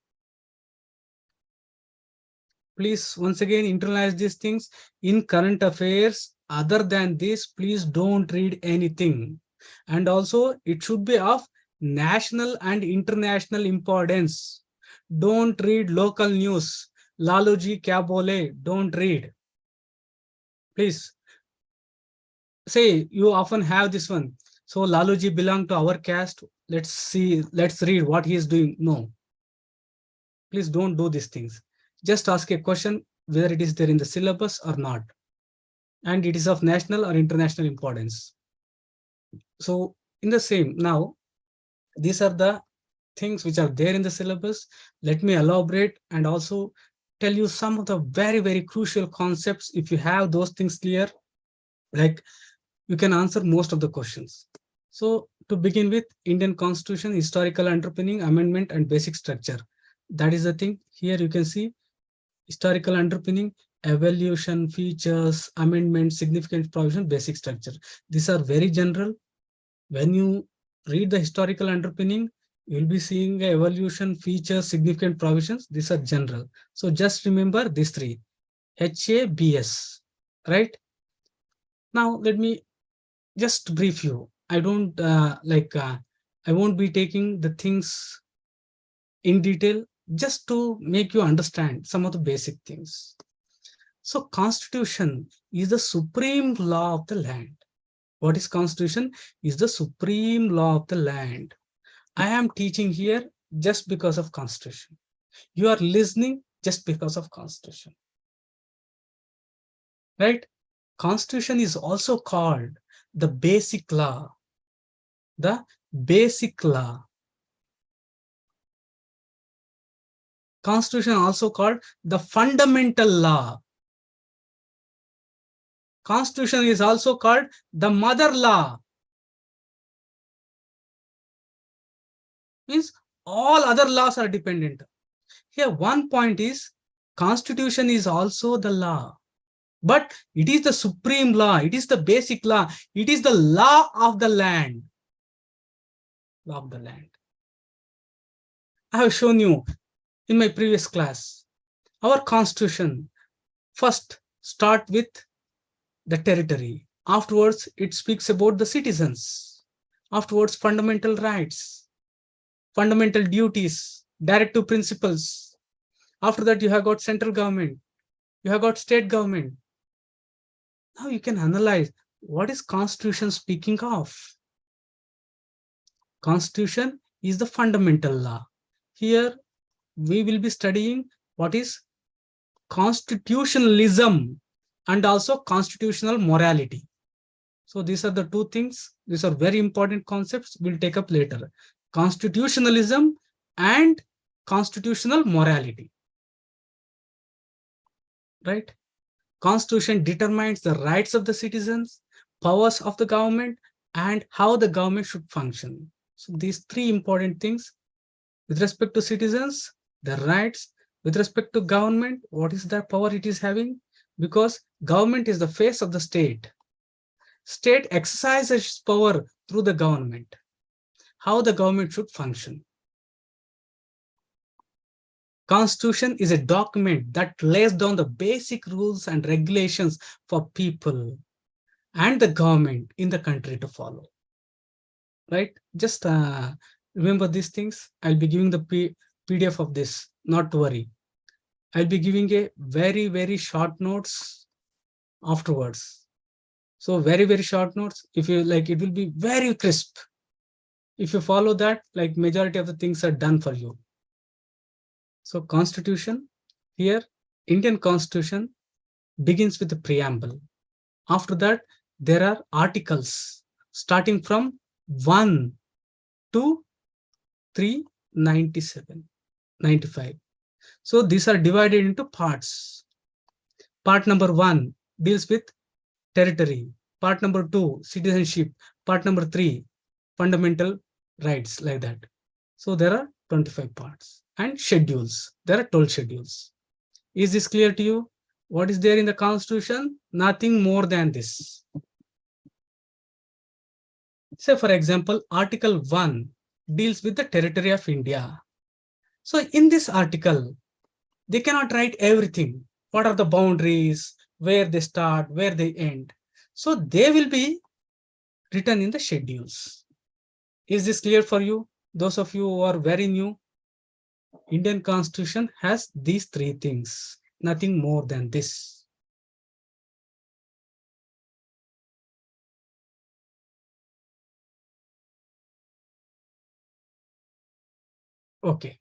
Speaker 3: Please, once again, internalize these things. In current affairs, other than this, please don't read anything. And also, it should be of national and international importance. Don't read local news. Laluji kya bole? Don't read. Please. Say, you often have this one. So, Laluji belong to our caste. Let's see, let's read what he is doing. No. Please don't do these things. Just ask a question whether it is there in the syllabus or not, and it is of national or international importance. So in the same, now these are the things which are there in the syllabus. Let me elaborate and also tell you some of the very, very crucial concepts. If you have those things clear, like you can answer most of the questions. So to begin with, Indian Constitution, historical underpinning, amendment, and basic structure. That is the thing. Here you can see historical underpinning, evolution, features, amendments, significant provision, basic structure. These are very general. When you read the historical underpinning, you'll be seeing evolution, features, significant provisions. These are general. So just remember these three, HABS, right? Now let me just brief you. I don't I won't be taking the things in detail, just to make you understand some of the basic things. So Constitution is the supreme law of the land. What is Constitution? Is the supreme law of the land. I am teaching here just because of Constitution. You are listening just because of Constitution. Right? Constitution is also called the basic law. The basic law. Constitution also called the fundamental law. Constitution is also called the mother law. Means all other laws are dependent. Here one point is, Constitution is also the law, but it is the supreme law. It is the basic law. It is the law of the land. Law of the land. I have shown you in my previous class. Our Constitution first start with the territory. Afterwards, it speaks about the citizens. Afterwards, fundamental rights, fundamental duties, directive principles. After that, you have got central government. You have got state government. Now you can analyze what is Constitution speaking of. Constitution is the fundamental law. Here, we will be studying what is constitutionalism and also constitutional morality. So these are the two things. These are very important concepts we'll take up later. Constitutionalism and constitutional morality. Right? Constitution determines the rights of the citizens, powers of the government, and how the government should function. So these three important things. With respect to citizens, their rights. With respect to government, what is the power it is having? Because government is the face of the state. State exercises power through the government. How the government should function. Constitution is a document that lays down the basic rules and regulations for people and the government in the country to follow. Right? Just remember these things. I'll be giving the PDF of this, not to worry. I'll be giving a very, very short notes afterwards. So very, very short notes. If you like, it will be very crisp. If you follow that, like majority of the things are done for you. So Constitution, here Indian Constitution begins with the preamble. After that, there are articles starting from 1 to 397, 95. So these are divided into parts. Part number 1 deals with territory. Part number 2, citizenship. Part number 3, fundamental rights, like that. So there are 25 parts. And schedules. There are 12 schedules. Is this clear to you? What is there in the Constitution? Nothing more than this. Say, for example, Article 1 deals with the territory of India. So in this article, they cannot write everything. What are the boundaries, where they start, where they end. So they will be written in the schedules. Is this clear for you? Those of you who are very new, Indian Constitution has these 3 things, nothing more than this. Okay.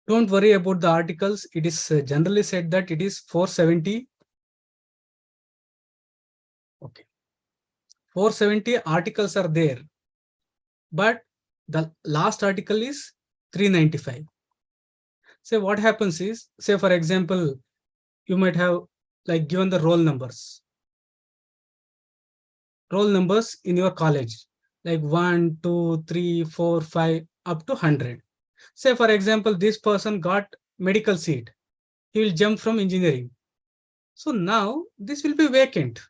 Speaker 3: Don't worry about the articles. It is generally said that it is 470. Okay. 470 articles are there, but the last article is 395. Say what happens is, say for example, you might have like given the roll numbers in your college, like 1, 2, 3, 4, 5, up to 100. Say for example, this person got medical seat. He will jump from engineering. So now this will be vacant,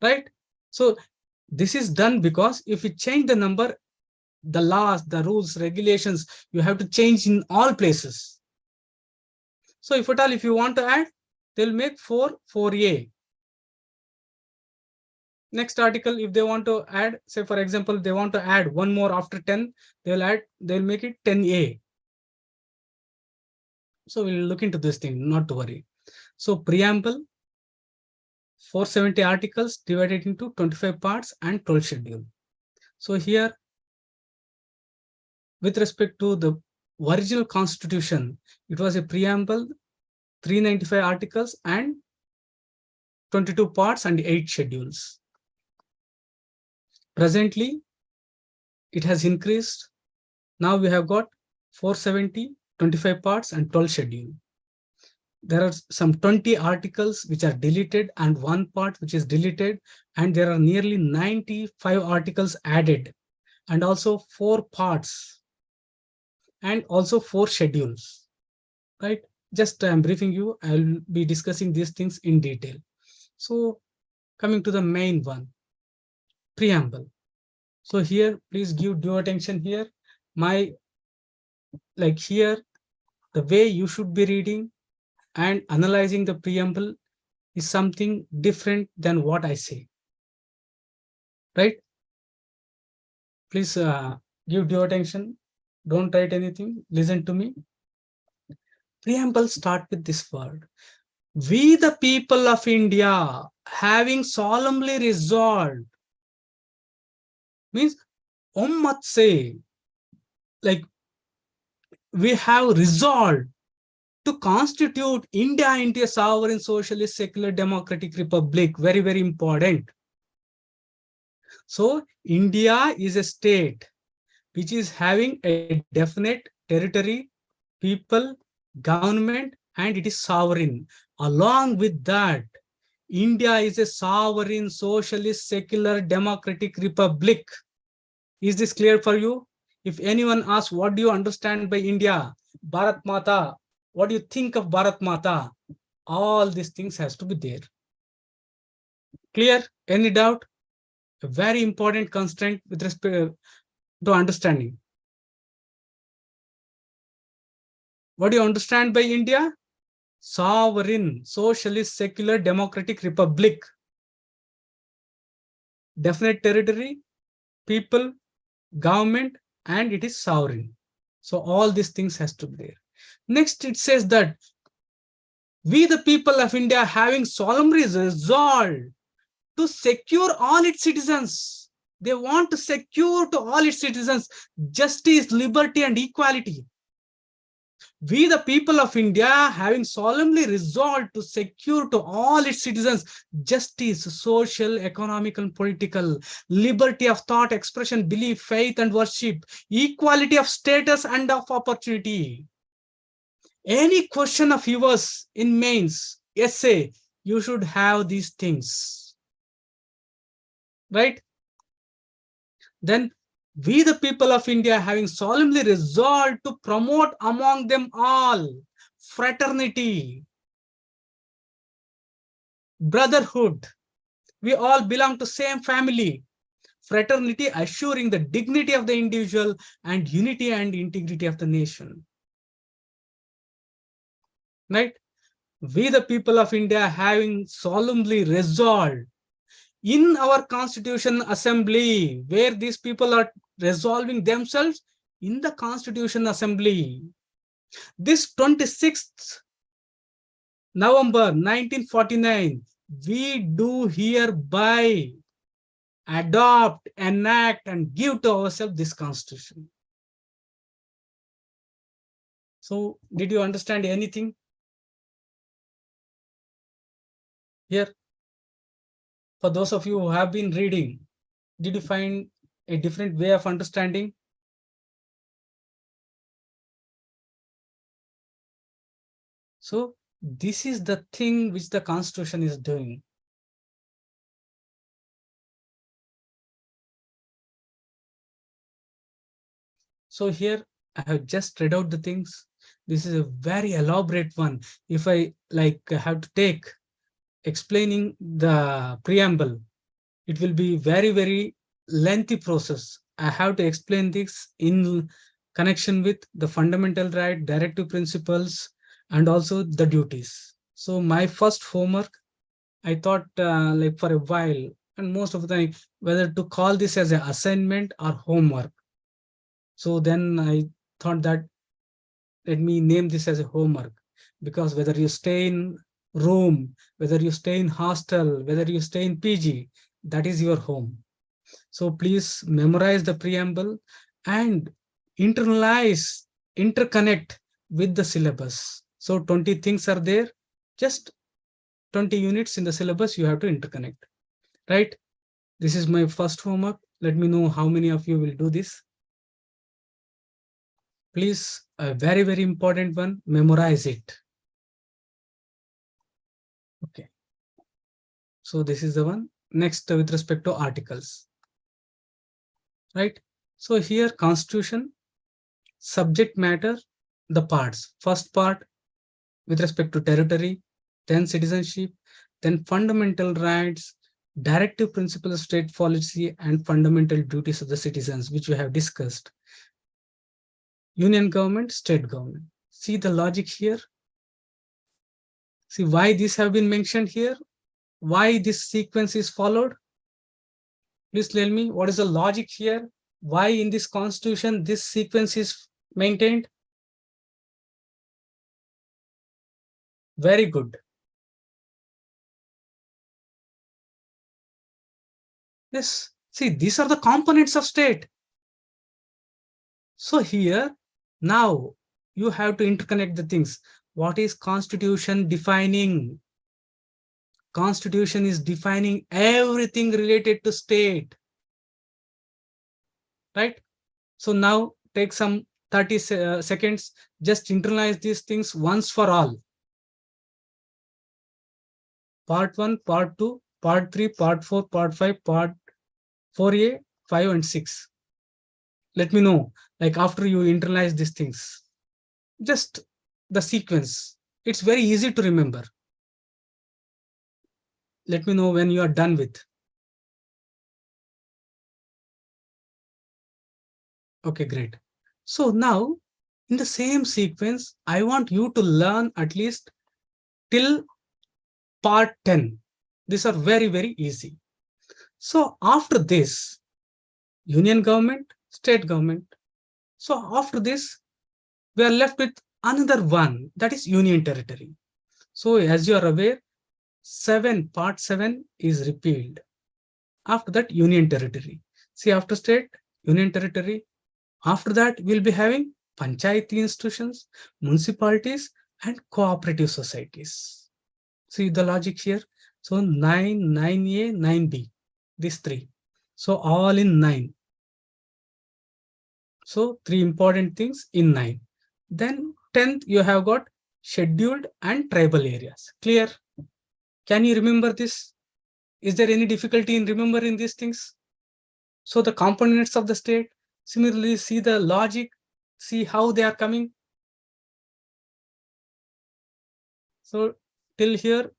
Speaker 3: right? So this is done because if you change the number, the laws, the rules, regulations, you have to change in all places. So if at all, if you want to add, they'll make 4A. Next article, if they want to add, say for example, they want to add one more after 10, they'll make it 10A. So we'll look into this thing, not to worry. So preamble, 470 articles divided into 25 parts and 12 schedule. So here, with respect to the original constitution, it was a preamble, 395 articles and 22 parts and 8 schedules. Presently, it has increased. Now we have got 470, 25 parts and 12 schedule. There are some 20 articles which are deleted and 1 part which is deleted, and there are nearly 95 articles added, and also 4 parts and also 4 schedules, right? Just I'm briefing you. I'll be discussing these things in detail. So coming to the main one, preamble. So here, please give due attention here. Here, the way you should be reading and analyzing the preamble is something different than what I say, right? Please give due attention. Don't write anything. Listen to me. Preamble start with this word. We the people of India, having solemnly resolved, means ummat say, like we have resolved to constitute India into a sovereign, socialist, secular, democratic republic. Very, very important. So India is a state which is having a definite territory, people, government, and it is sovereign. Along with that, India is a sovereign, socialist, secular, democratic republic. Is this clear for you? If anyone asks, what do you understand by India? Bharat Mata, what do you think of Bharat Mata? All these things has to be there. Clear? Any doubt? A very important constraint with respect to understanding. What do you understand by India? Sovereign, socialist, secular, democratic republic. Definite territory, people, government, and it is sovereign. So all these things has to be there. Next, it says that we the people of India, having solemnly resolved to secure all its citizens. They want to secure to all its citizens justice, liberty, and equality. We, the people of India, having solemnly resolved to secure to all its citizens justice, social, economic, and political, liberty of thought, expression, belief, faith, and worship, equality of status and of opportunity. Any question of yours in mains, essay, you should have these things, right? Then we, the people of India, having solemnly resolved to promote among them all fraternity, brotherhood. We all belong to same family. Fraternity assuring the dignity of the individual and unity and integrity of the nation. Right? We, the people of India, having solemnly resolved in our Constitution Assembly, where these people are resolving themselves in the Constitution Assembly. This 26th November 1949, we do hereby adopt, enact, and give to ourselves this Constitution. So, did you understand anything here? For those of you who have been reading, did you find a different way of understanding? So, this is the thing which the Constitution is doing. So here I have just read out the things. This is a very elaborate one. If I have to take explaining the preamble, it will be very, very lengthy process. I have to explain this in connection with the fundamental right, directive principles, and also the duties. So my first homework, I thought for a while, and most of the time, whether to call this as an assignment or homework. So then I thought that let me name this as a homework, because whether you stay in room, whether you stay in hostel, whether you stay in PG, that is your home. So please memorize the preamble and internalize, interconnect with the syllabus. So 20 things are there, just 20 units in the syllabus you have to interconnect, right? This is my first homework. Let me know how many of you will do this. Please, a very, very important one, memorize it. Okay. So this is the one. Next, with respect to articles, right? So here, Constitution, subject matter, the parts. First part, with respect to territory, then citizenship, then fundamental rights, directive principles of state policy, and fundamental duties of the citizens, which we have discussed. Union government, state government. See the logic here. See why these have been mentioned here. Why this sequence is followed. Please tell me what is the logic here. Why in this Constitution this sequence is maintained. Very good. Yes, see, these are the components of state. So here, now you have to interconnect the things. What is Constitution defining? Constitution is defining everything related to state, right? So now take some 30 seconds, just internalize these things once for all. Part 1, part 2, part 3, part 4, part 5, part 4A, 5 and 6. Let me know, like after you internalize these things, just the sequence. It's very easy to remember. Let me know when you are done with. Okay, great. So now in the same sequence, I want you to learn at least till part 10. These are very, very easy. So after this, union government, state government. So after this, we are left with another one, that is union territory. So as you are aware, part 7 is repealed. After that, union territory. See, after state, union territory. After that, we'll be having panchayati institutions, municipalities, and cooperative societies. See the logic here. So 9, 9A, 9B, these three. So all in 9. So three important things in 9. Then 10th, you have got scheduled and tribal areas. Clear? Can you remember this? Is there any difficulty in remembering these things? So the components of the state, similarly, see the logic, see how they are coming. So till here,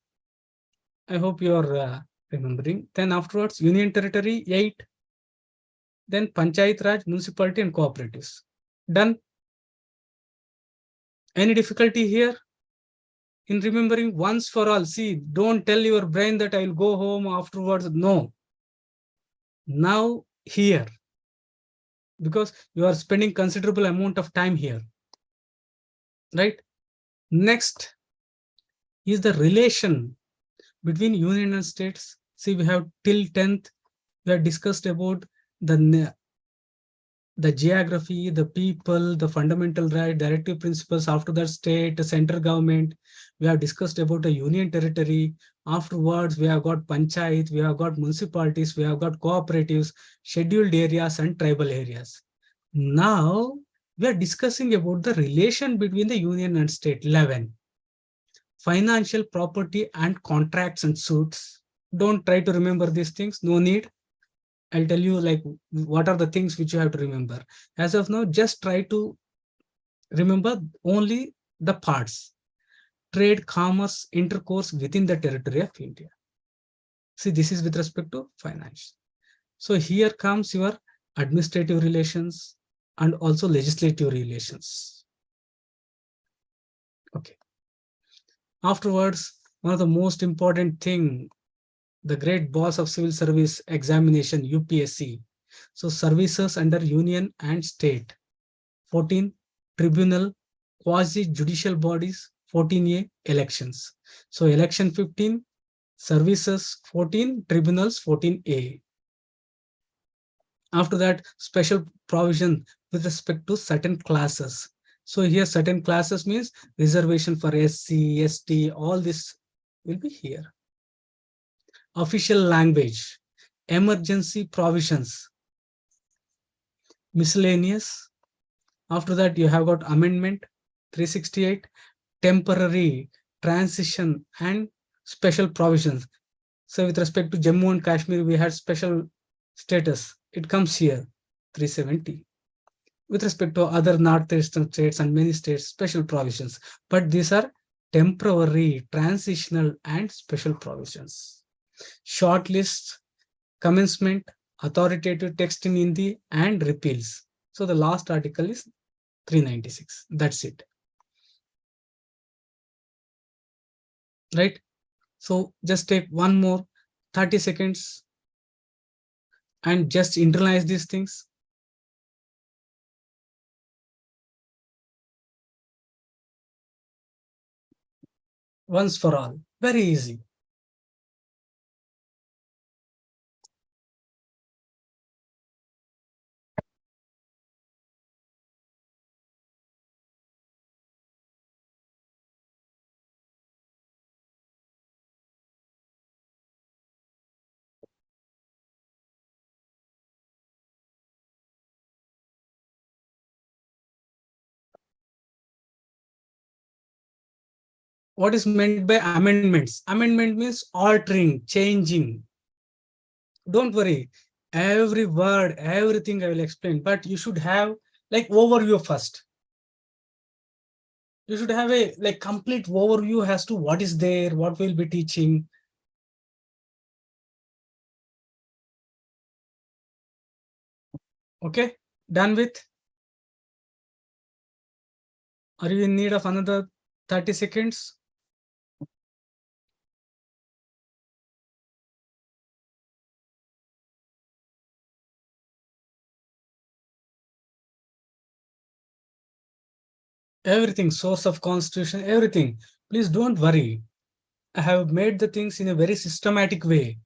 Speaker 3: I hope you are remembering. Then afterwards, union territory, 8. Then Panchayat Raj, municipality and cooperatives. Done. Any difficulty here in remembering once for all? See, don't tell your brain that I will go home afterwards. No. Now here, because you are spending considerable amount of time here, right? Next is the relation between union and states. See, we have till 10th, we have discussed about the geography, the people, the fundamental right, directive principles. After that, state, the central government. We have discussed about a union territory. Afterwards, we have got panchayat, we have got municipalities, we have got cooperatives, scheduled areas, and tribal areas. Now, we are discussing about the relation between the union and state. 11. Financial property and contracts and suits. Don't try to remember these things. No need. I'll tell you like what are the things which you have to remember. As of now, just try to remember only the parts. Trade, commerce, intercourse within the territory of India. See, this is with respect to finance. So here comes your administrative relations and also legislative relations. Okay. Afterwards, one of the most important thing, the great boss of civil service examination, UPSC. So services under union and state. 14, tribunal, quasi-judicial bodies. 14A, elections. So election 15, services 14, tribunals 14A. After that, special provision with respect to certain classes. So here certain classes means reservation for SC, ST, all this will be here. Official language, emergency provisions, miscellaneous. After that, you have got amendment 368, temporary, transition, and special provisions. So with respect to Jammu and Kashmir, we had special status. It comes here, 370. With respect to other northeastern states and many states, special provisions. But these are temporary, transitional, and special provisions. Short list, commencement, authoritative text in Hindi, and repeals. So the last article is 396. That's it. Right? So just take one more 30 seconds and just internalize these things. Once for all. Very easy. What is meant by amendments? Amendment means altering, changing. Don't worry. Every word, everything I will explain, but you should have like overview first. You should have a like complete overview as to what is there, what we'll be teaching. Okay, done with? Are you in need of another 30 seconds? Everything, source of constitution, everything. Please don't worry. I have made the things in a very systematic way.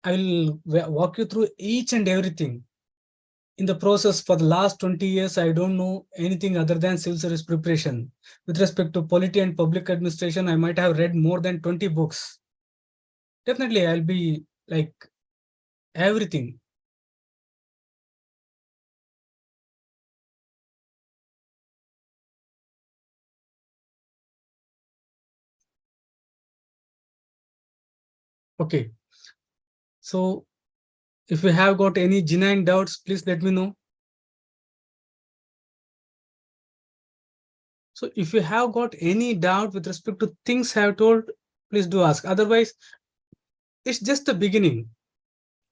Speaker 3: I will walk you through each and everything. In the process for the last 20 years, I don't know anything other than civil service preparation. With respect to polity and public administration, I might have read more than 20 books. Definitely, I'll be like everything. Okay. So if you have got any genuine doubts, please let me know. So if you have got any doubt with respect to things I have told, please do ask. Otherwise, it's just the beginning.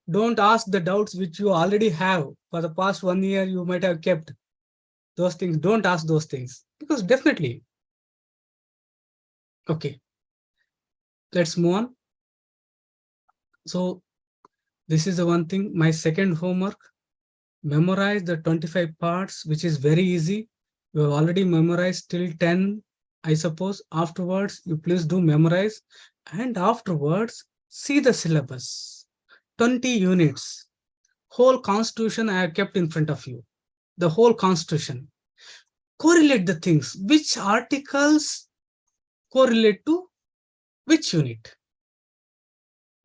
Speaker 3: Don't ask the doubts which you already have for the past 1 year. You might have kept those things. Don't ask those things, because definitely. Okay, let's move on. So this is the one thing. My second homework, memorize the 25 parts, which is very easy. You have already memorized till 10, I suppose. Afterwards, you please do memorize, and afterwards see the syllabus. 20 units, whole constitution I have kept in front of you. The whole constitution. Correlate the things. Which articles correlate to which unit?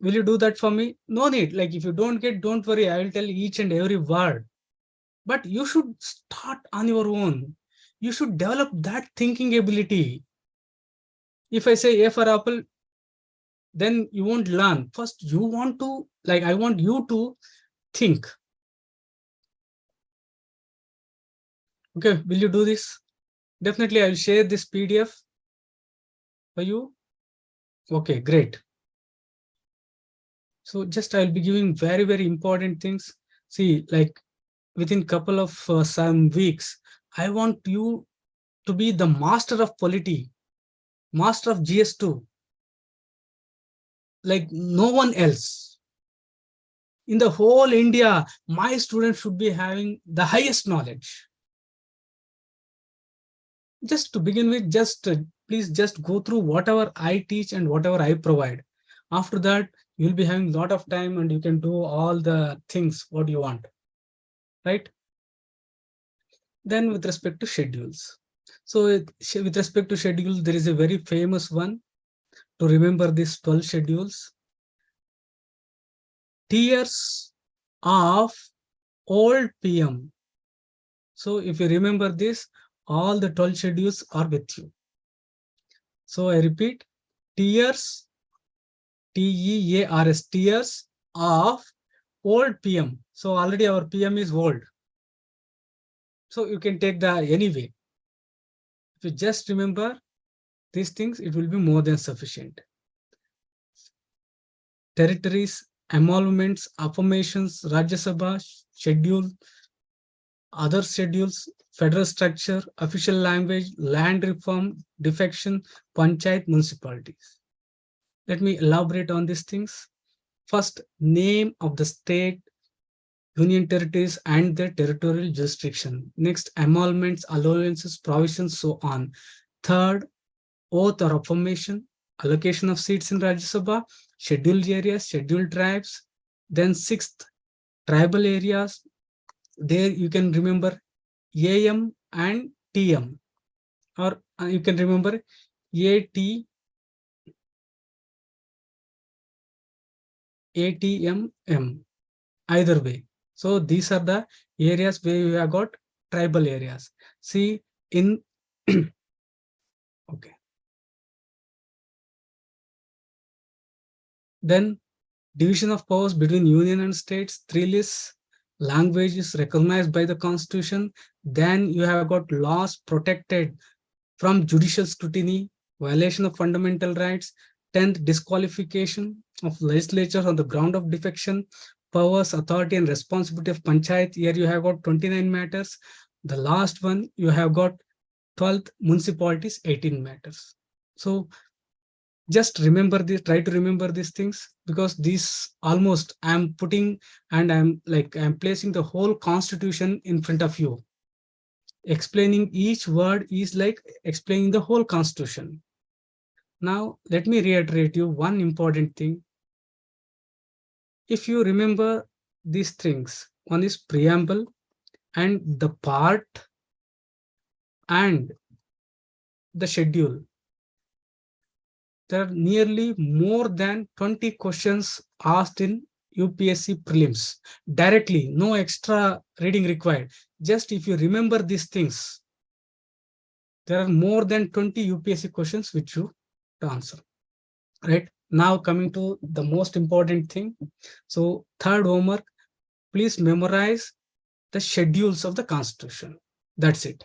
Speaker 3: Will you do that for me? No need. Like, if you don't get, don't worry. I will tell each and every word. But you should start on your own. You should develop that thinking ability. If I say A for apple, then you won't learn. First, you want to, like, I want you to think. Okay, will you do this? Definitely, I will share this PDF for you. Okay, great. So just I'll be giving very, very important things. See, like within couple of some weeks, I want you to be the master of polity, master of GS2, like no one else. In the whole India, my students should be having the highest knowledge. Just to begin with, just please just go through whatever I teach and whatever I provide. After that, you'll be having a lot of time and you can do all the things what you want, right? Then with respect to schedules. So with respect to schedules, there is a very famous one to remember these 12 schedules. Tiers of old PM. So if you remember this, all the 12 schedules are with you. So I repeat, tiers, TEARS, tiers of old PM. So already our PM is old. So you can take the anyway. If you just remember these things, it will be more than sufficient. Territories, emoluments, affirmations, Rajya Sabha, schedule, other schedules, federal structure, official language, land reform, defection, panchayat, municipalities. Let me elaborate on these things. First, name of the state, union territories, and their territorial jurisdiction. Next, emoluments, allowances, provisions, so on. Third, oath or affirmation, allocation of seats in Rajya Sabha, scheduled areas, scheduled tribes. Then sixth, tribal areas. There you can remember AM and TM, or you can remember ATMM, either way. So these are the areas where we have got tribal areas. See in okay. Then division of powers between union and states, 3 lists, language is recognized by the constitution. Then you have got laws protected from judicial scrutiny, violation of fundamental rights. 10th, disqualification of legislature on the ground of defection, powers, authority, and responsibility of panchayat. Here you have got 29 matters. The last one, you have got 12th, municipalities, 18 matters. So just remember this, try to remember these things, because these almost I'm putting and I'm placing the whole constitution in front of you. Explaining each word is like explaining the whole constitution. Now, let me reiterate you one important thing. if you remember these things, one is preamble and the part and the schedule. There are nearly more than 20 questions asked in UPSC prelims directly, no extra reading required. Just if you remember these things, there are more than 20 UPSC questions which you answer. Right now, coming to the most important thing. So, third homework, please memorize the schedules of the Constitution. That's it.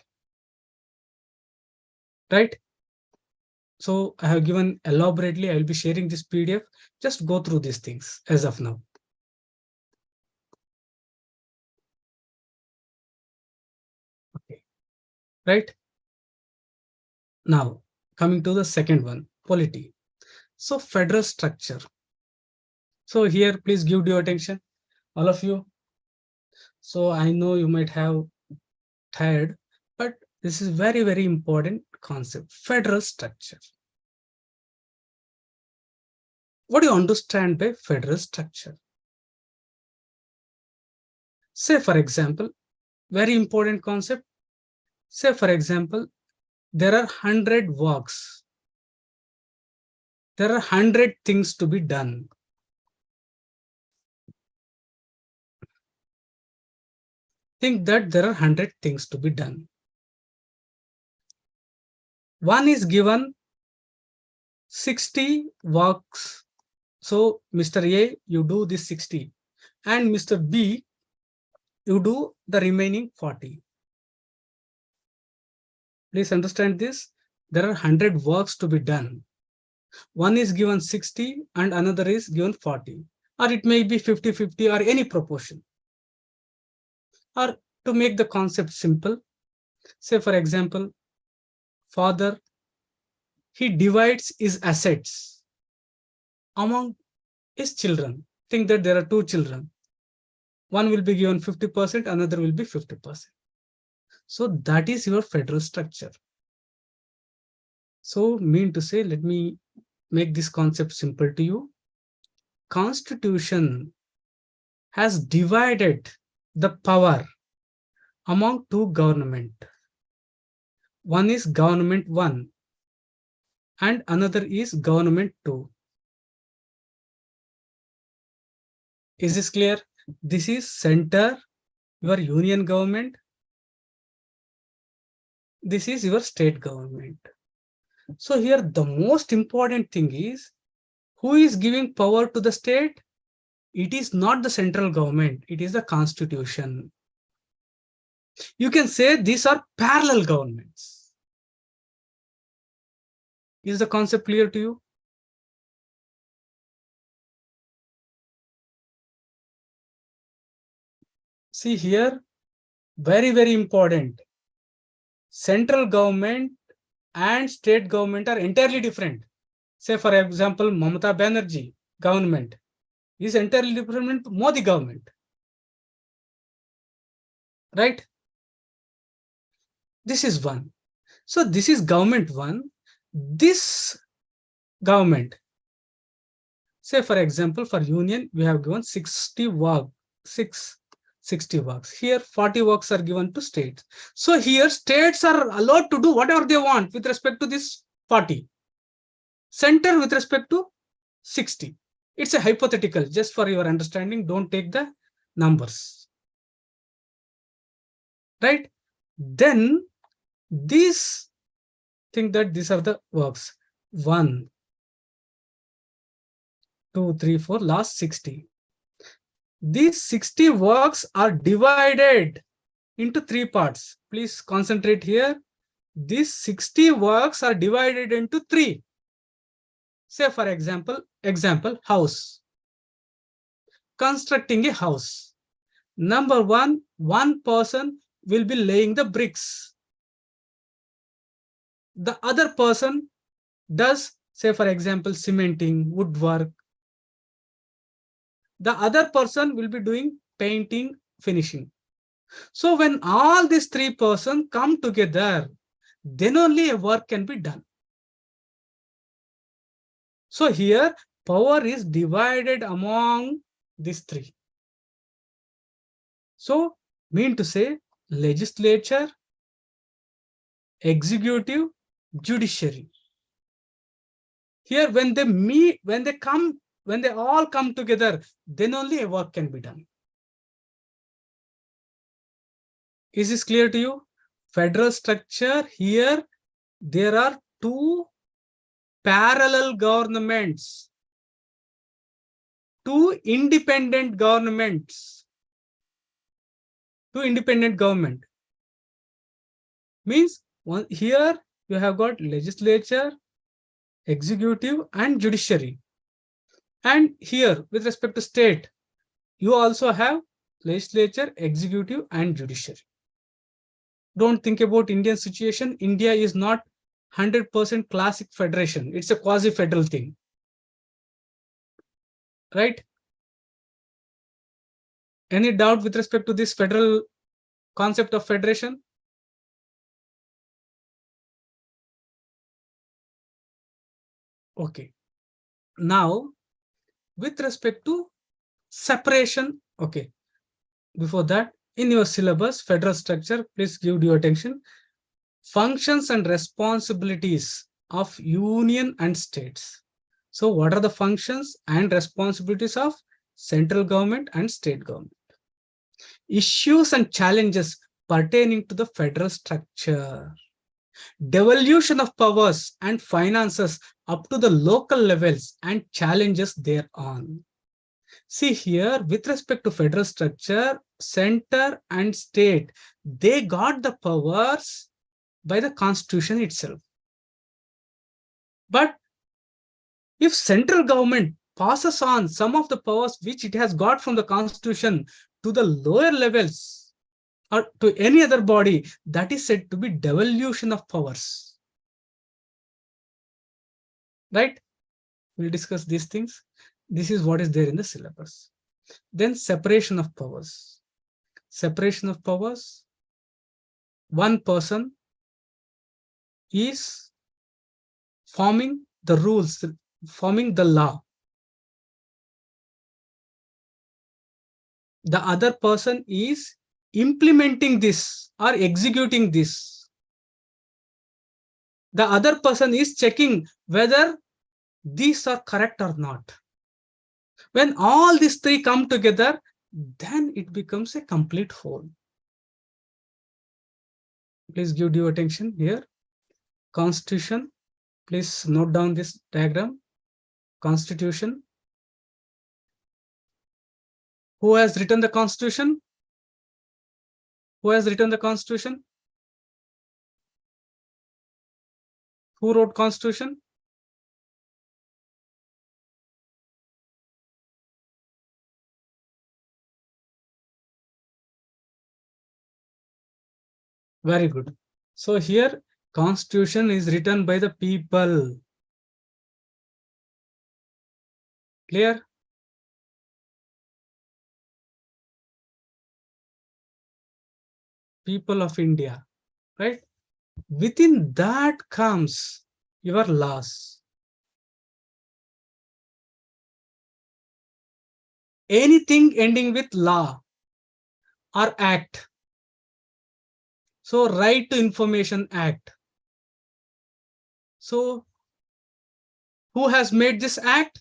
Speaker 3: Right? So I have given elaborately, I will be sharing this PDF. Just go through these things as of now. Okay. Right? Now, coming to the second one, polity. So federal structure. So here, please give due attention, all of you. So I know you might have tired, but this is very, very important concept, federal structure. What do you understand by federal structure? Say, for example, very important concept. Say, for example, there are 100 works. There are 100 things to be done. Think that there are 100 things to be done. One is given 60 works. So, Mr. A, you do this 60. And Mr. B, you do the remaining 40. Please understand this. There are 100 works to be done. One is given 60 and another is given 40. Or it may be 50-50 or any proportion. Or to make the concept simple, say for example, father, he divides his assets among his children. Think that there are two children. One will be given 50%, another will be 50%. So that is your federal structure. So mean to say, let me make this concept simple to you. Constitution has divided the power among two government. One is government 1 and another is government 2. Is this clear? This is center, your union government. This is your state government. So here the most important thing is, who is giving power to the state? It is not the central government, it is the constitution. You can say these are parallel governments. Is the concept clear to you? See here, very, very important. Central government and state government are entirely different. Say for example, Mamata Banerjee government is entirely different from Modi government. Right? This is one. So this is government 1. This government, say for example, for union, we have given 60 works. Here 40 works are given to states. So here states are allowed to do whatever they want with respect to this 40. Center with respect to 60. It's a hypothetical, just for your understanding. Don't take the numbers. Right? Then these, think that these are the works. 1, 2, 3, 4, last 60. These 60 works are divided into 3 parts. Please concentrate here. These 60 works are divided into 3. Say for example, house. Constructing a house. Number 1, one person will be laying the bricks. The other person does, say for example, cementing, woodwork. The other person will be doing painting, finishing. So when all these 3 persons come together, then only a work can be done. So here power is divided among These three. So, mean to say, legislature, executive, judiciary. Here, when they meet, when they all come together, then only a work can be done. Is this clear to you? Federal structure, here, there are two parallel governments, two independent governments, two independent government. Means here you have got legislature, executive and judiciary. And here with respect to state, you also have legislature, executive and judiciary. Don't think about Indian situation. India is not 100% classic federation. It's a quasi-federal thing. Right? Any doubt with respect to this federal concept of federation? Okay. Now, with respect to separation, okay. Before that, in your syllabus, federal structure, please give due attention. Functions and responsibilities of union and states. So what are the functions and responsibilities of central government and state government? Issues and challenges pertaining to the federal structure. Devolution of powers and finances up to the local levels and challenges thereon. See here, with respect to federal structure, center and state, they got the powers by the constitution itself. But if central government passes on some of the powers which it has got from the constitution to the lower levels or to any other body, that is said to be devolution of powers. Right? We'll discuss these things. This is what is there in the syllabus. Then separation of powers. Separation of powers. One person is forming the rules, forming the law. The other person is implementing this or executing this. The other person is checking whether these are correct or not. When all these three come together, then it becomes a complete whole. Please give due attention here. Constitution. Please note down this diagram. Constitution. Who has written the Constitution? Who has written the Constitution? Who wrote Constitution? Very good. So here, Constitution is written by the people. Clear? People of India, right? Within that comes your laws. Anything ending with law or act. So Right to Information Act. So who has made this act?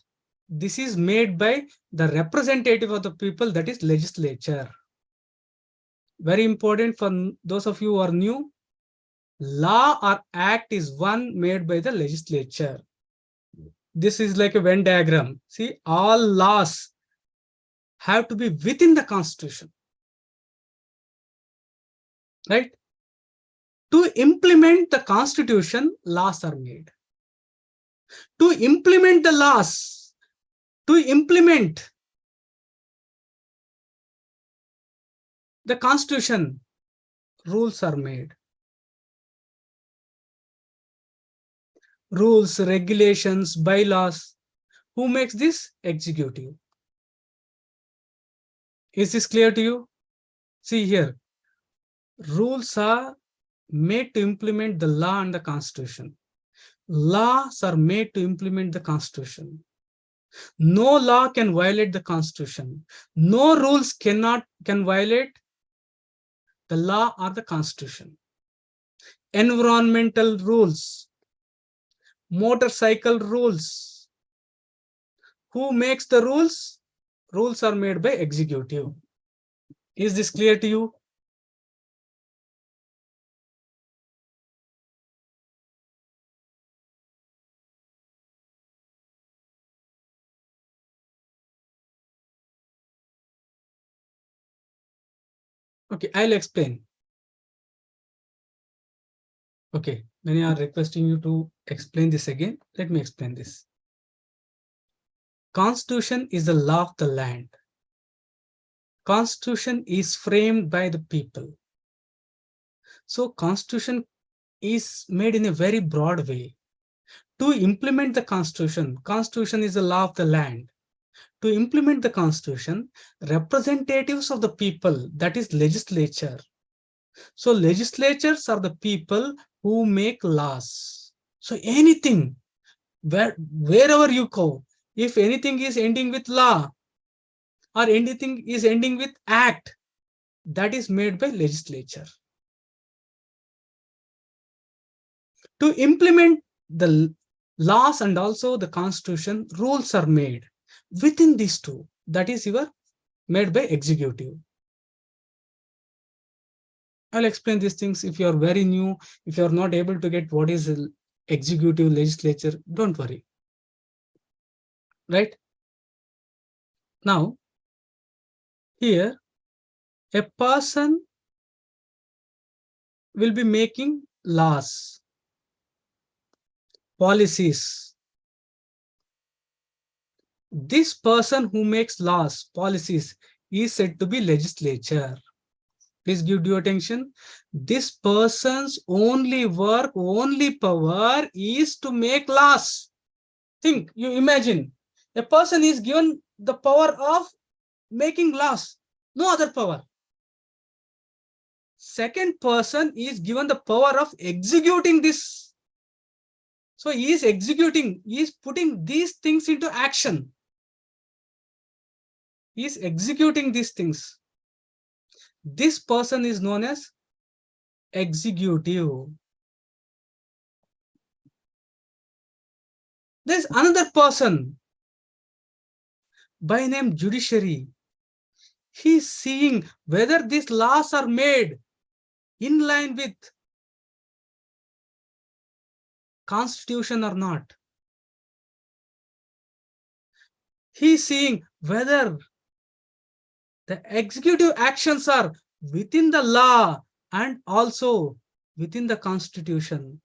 Speaker 3: This is made by the representative of the people, that is legislature. Very important for those of you who are new. Law or act is one made by the legislature. This is like a Venn diagram. See, all laws have to be within the Constitution. Right? To implement the Constitution, laws are made. To implement the laws, to implement the Constitution, rules are made. Rules, regulations, bylaws. Who makes this? Executive. Is this clear to you? See here. Rules are made to implement the law and the Constitution. Laws are made to implement the Constitution. No law can violate the constitution. No rules can violate the law or the constitution. Environmental rules, motorcycle rules. Who makes the rules? Rules are made by executive. Is this clear to you? Okay, I'll explain. Okay, many are requesting you to explain this again. Let me explain this. Constitution is the law of the land. Constitution is framed by the people. So constitution is made in a very broad way. To implement the constitution, constitution is the law of the land. To implement the constitution, representatives of the people, that is legislature. So legislatures are the people who make laws. So anything, wherever you go, if anything is ending with law or anything is ending with act, that is made by legislature. To implement the laws and also the constitution, rules are made within these two, that is made by executive. I'll explain these things. If you are very new, if you are not able to get what is executive, legislature, don't worry. Right? Now, here, a person will be making laws, policies. This person who makes laws, policies, is said to be legislature. Please give due attention. This person's only work, only power is to make laws. Think, you imagine, a person is given the power of making laws, no other power. Second person is given the power of executing this. So he is executing, he is putting these things into action. He is executing these things. This person is known as executive. There's another person by name judiciary. He is seeing whether these laws are made in line with constitution or not. He is seeing whether the executive actions are within the law and also within the constitution.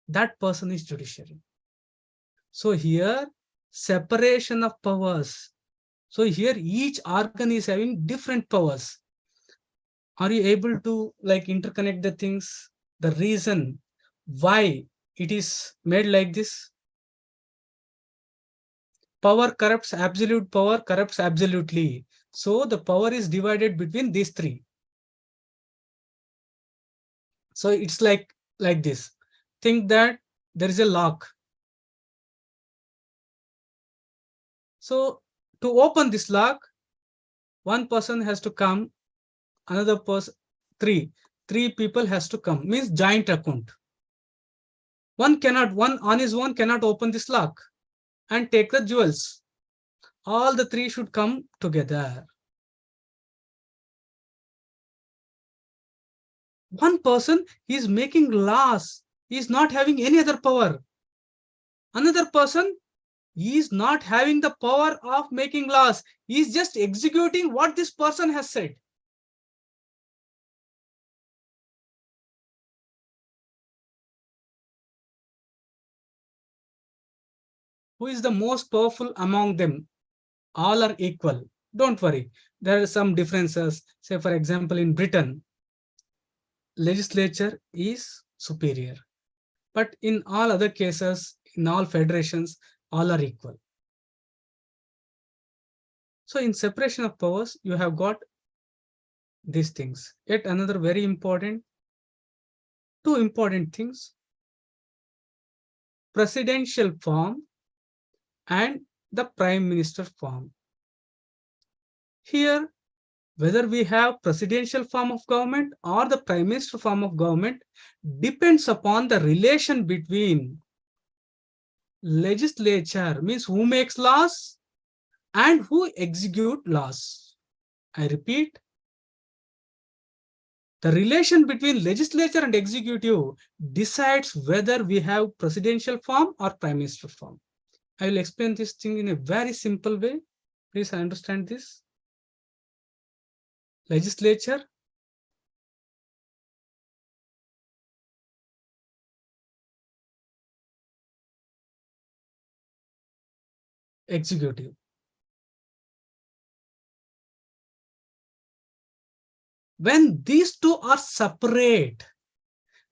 Speaker 3: That person is judiciary. So here, separation of powers. So here each organ is having different powers. Are you able to interconnect the things? The reason why it is made like this? Power corrupts, absolute power corrupts absolutely. So the power is divided between these three. So it's like this. Think that there is a lock. So to open this lock, one person has to come, another person, three people has to come, means joint account. One on his own cannot open this lock and take the jewels. All the three should come together. One person is making laws, he is not having any other power. Another person is not having the power of making laws, he is just executing what this person has said. Who is the most powerful among them? All are equal. Don't worry, there are some differences. Say for example, in Britain, legislature is superior. But in all other cases, in all federations, all are equal. So in separation of powers, you have got these things. Yet another very important, two important things. presidential form and the prime minister form. Here, whether we have presidential form of government or the prime minister form of government depends upon the relation between legislature, means who makes laws, and who execute laws. I repeat, the relation between legislature and executive decides whether we have presidential form or prime minister form. I will explain this thing in a very simple way. Please understand this. Legislature, executive. When these two are separate,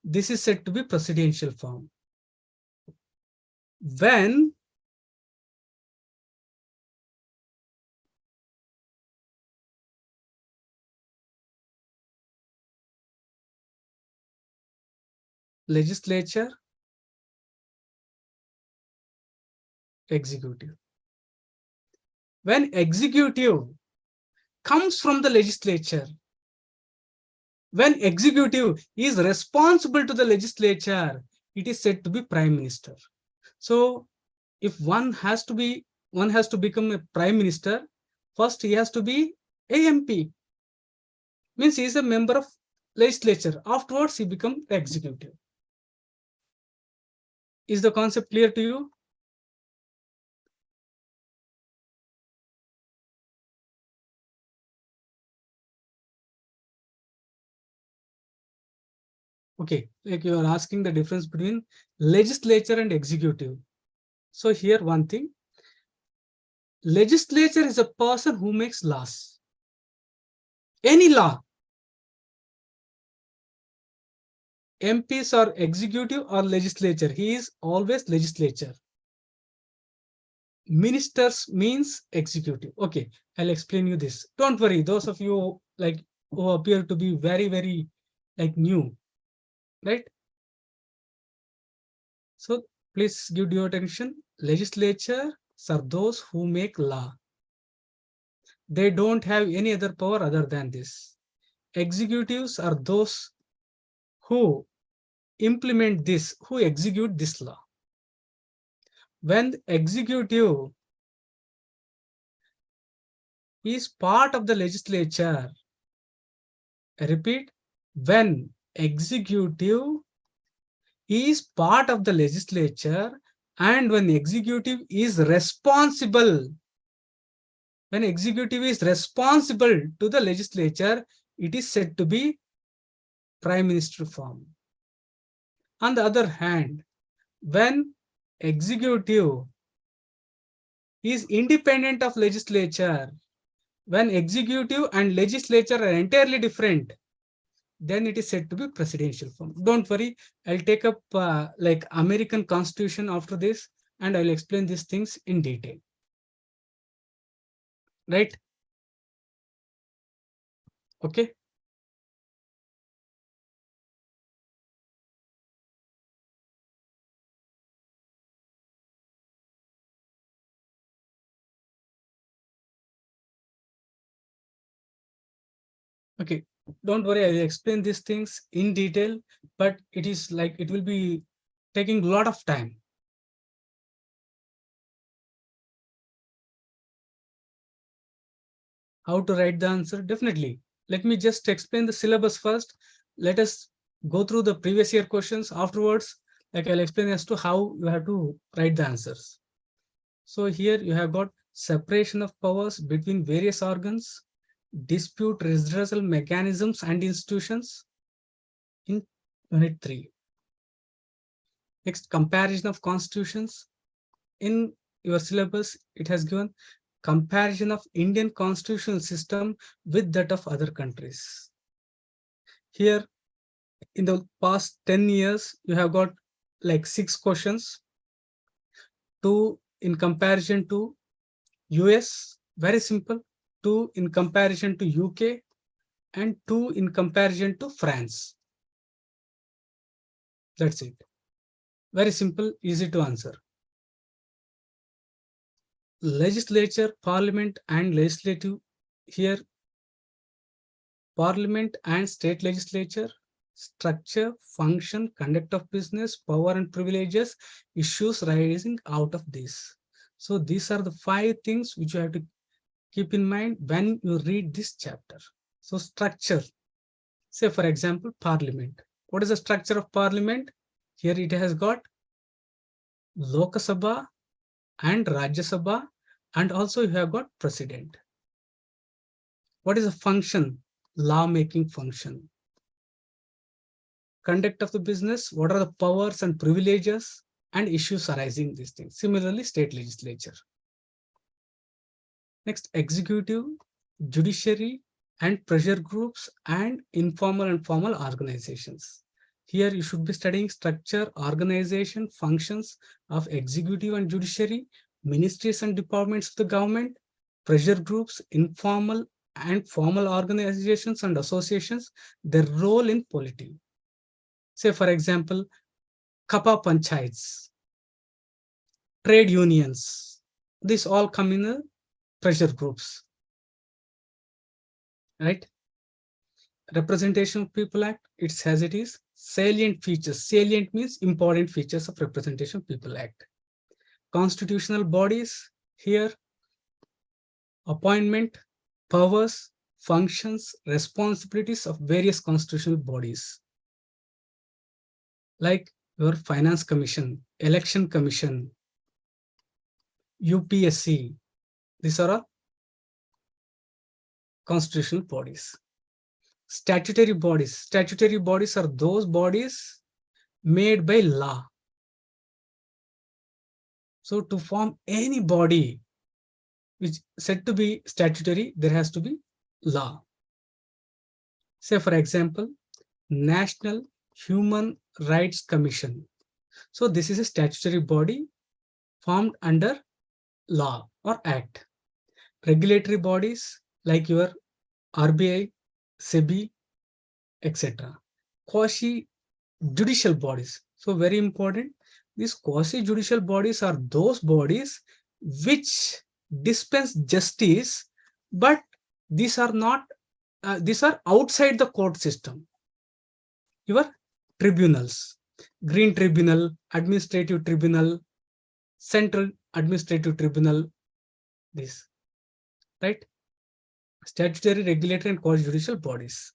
Speaker 3: this is said to be presidential form. When legislature, executive. When executive comes from the legislature, when executive is responsible to the legislature, it is said to be prime minister. So if one has to become a prime minister, first he has to be a MP, means he is a member of legislature. Afterwards, he becomes executive. Is the concept clear to you? Okay, like you are asking the difference between legislature and executive. So here one thing, legislature is a person who makes laws. Any law. MPs are executive or legislature. He is always legislature. Ministers means executive. Okay, I'll explain you this. Don't worry, those of you like who appear to be very like new, right? So please give your attention. Legislatures are those who make law. They don't have any other power other than this. Executives are those who implement this, who execute this law. When the executive is part of the legislature, I repeat, when executive is part of the legislature and when executive is responsible, when executive is responsible to the legislature, it is said to be prime minister form. On the other hand, when executive is independent of legislature, when executive and legislature are entirely different, then it is said to be presidential form. Don't worry, I'll take up like American Constitution after this, and I'll explain these things in detail. Right? Okay. Okay, don't worry, I will explain these things in detail, but it is like it will be taking a lot of time. How to write the answer? Definitely. Let me just explain the syllabus first. Let us go through the previous year questions. Afterwards, like I'll explain as to how you have to write the answers. So here you have got separation of powers between various organs, dispute redressal mechanisms and institutions in Unit 3. Next, comparison of constitutions. In your syllabus, it has given comparison of Indian constitutional system with that of other countries. Here, in the past 10 years, you have got like 6 questions. 2 in comparison to US, very simple. 2 in comparison to UK, and 2 in comparison to France. That's it. Very simple, easy to answer. Legislature, parliament and legislative. Here, parliament and state legislature, structure, function, conduct of business, power and privileges, issues rising out of this. So these are the 5 things which you have to keep in mind when you read this chapter. So structure, say for example, parliament. What is the structure of parliament? Here it has got Lok Sabha and Rajya Sabha, and also you have got president. What is the function? Law-making function. Conduct of the business, what are the powers and privileges and issues arising these things. Similarly, state legislature. Next, executive, judiciary, and pressure groups and informal and formal organizations. Here you should be studying structure, organization, functions of executive and judiciary, ministries and departments of the government, pressure groups, informal and formal organizations and associations, their role in polity. Say for example, Kapa Panchayats, trade unions, these all come in the pressure groups, right? Representation of People Act, it says it is salient features. Salient means important features of Representation of People Act. Constitutional bodies, here appointment, powers, functions, responsibilities of various constitutional bodies, like your Finance Commission, Election Commission, UPSC. These are all constitutional bodies. Statutory bodies. Statutory bodies are those bodies made by law. So to form any body which said to be statutory, there has to be law. Say for example, National Human Rights Commission. So this is a statutory body formed under law or act. Regulatory bodies like your RBI, SEBI, etc. Quasi-judicial bodies. So very important, these quasi-judicial bodies are those bodies which dispense justice, but these are not, these are outside the court system. Your tribunals, Green Tribunal, Administrative Tribunal, Central Administrative Tribunal, this, right? Statutory, regulatory, and quasi-judicial bodies.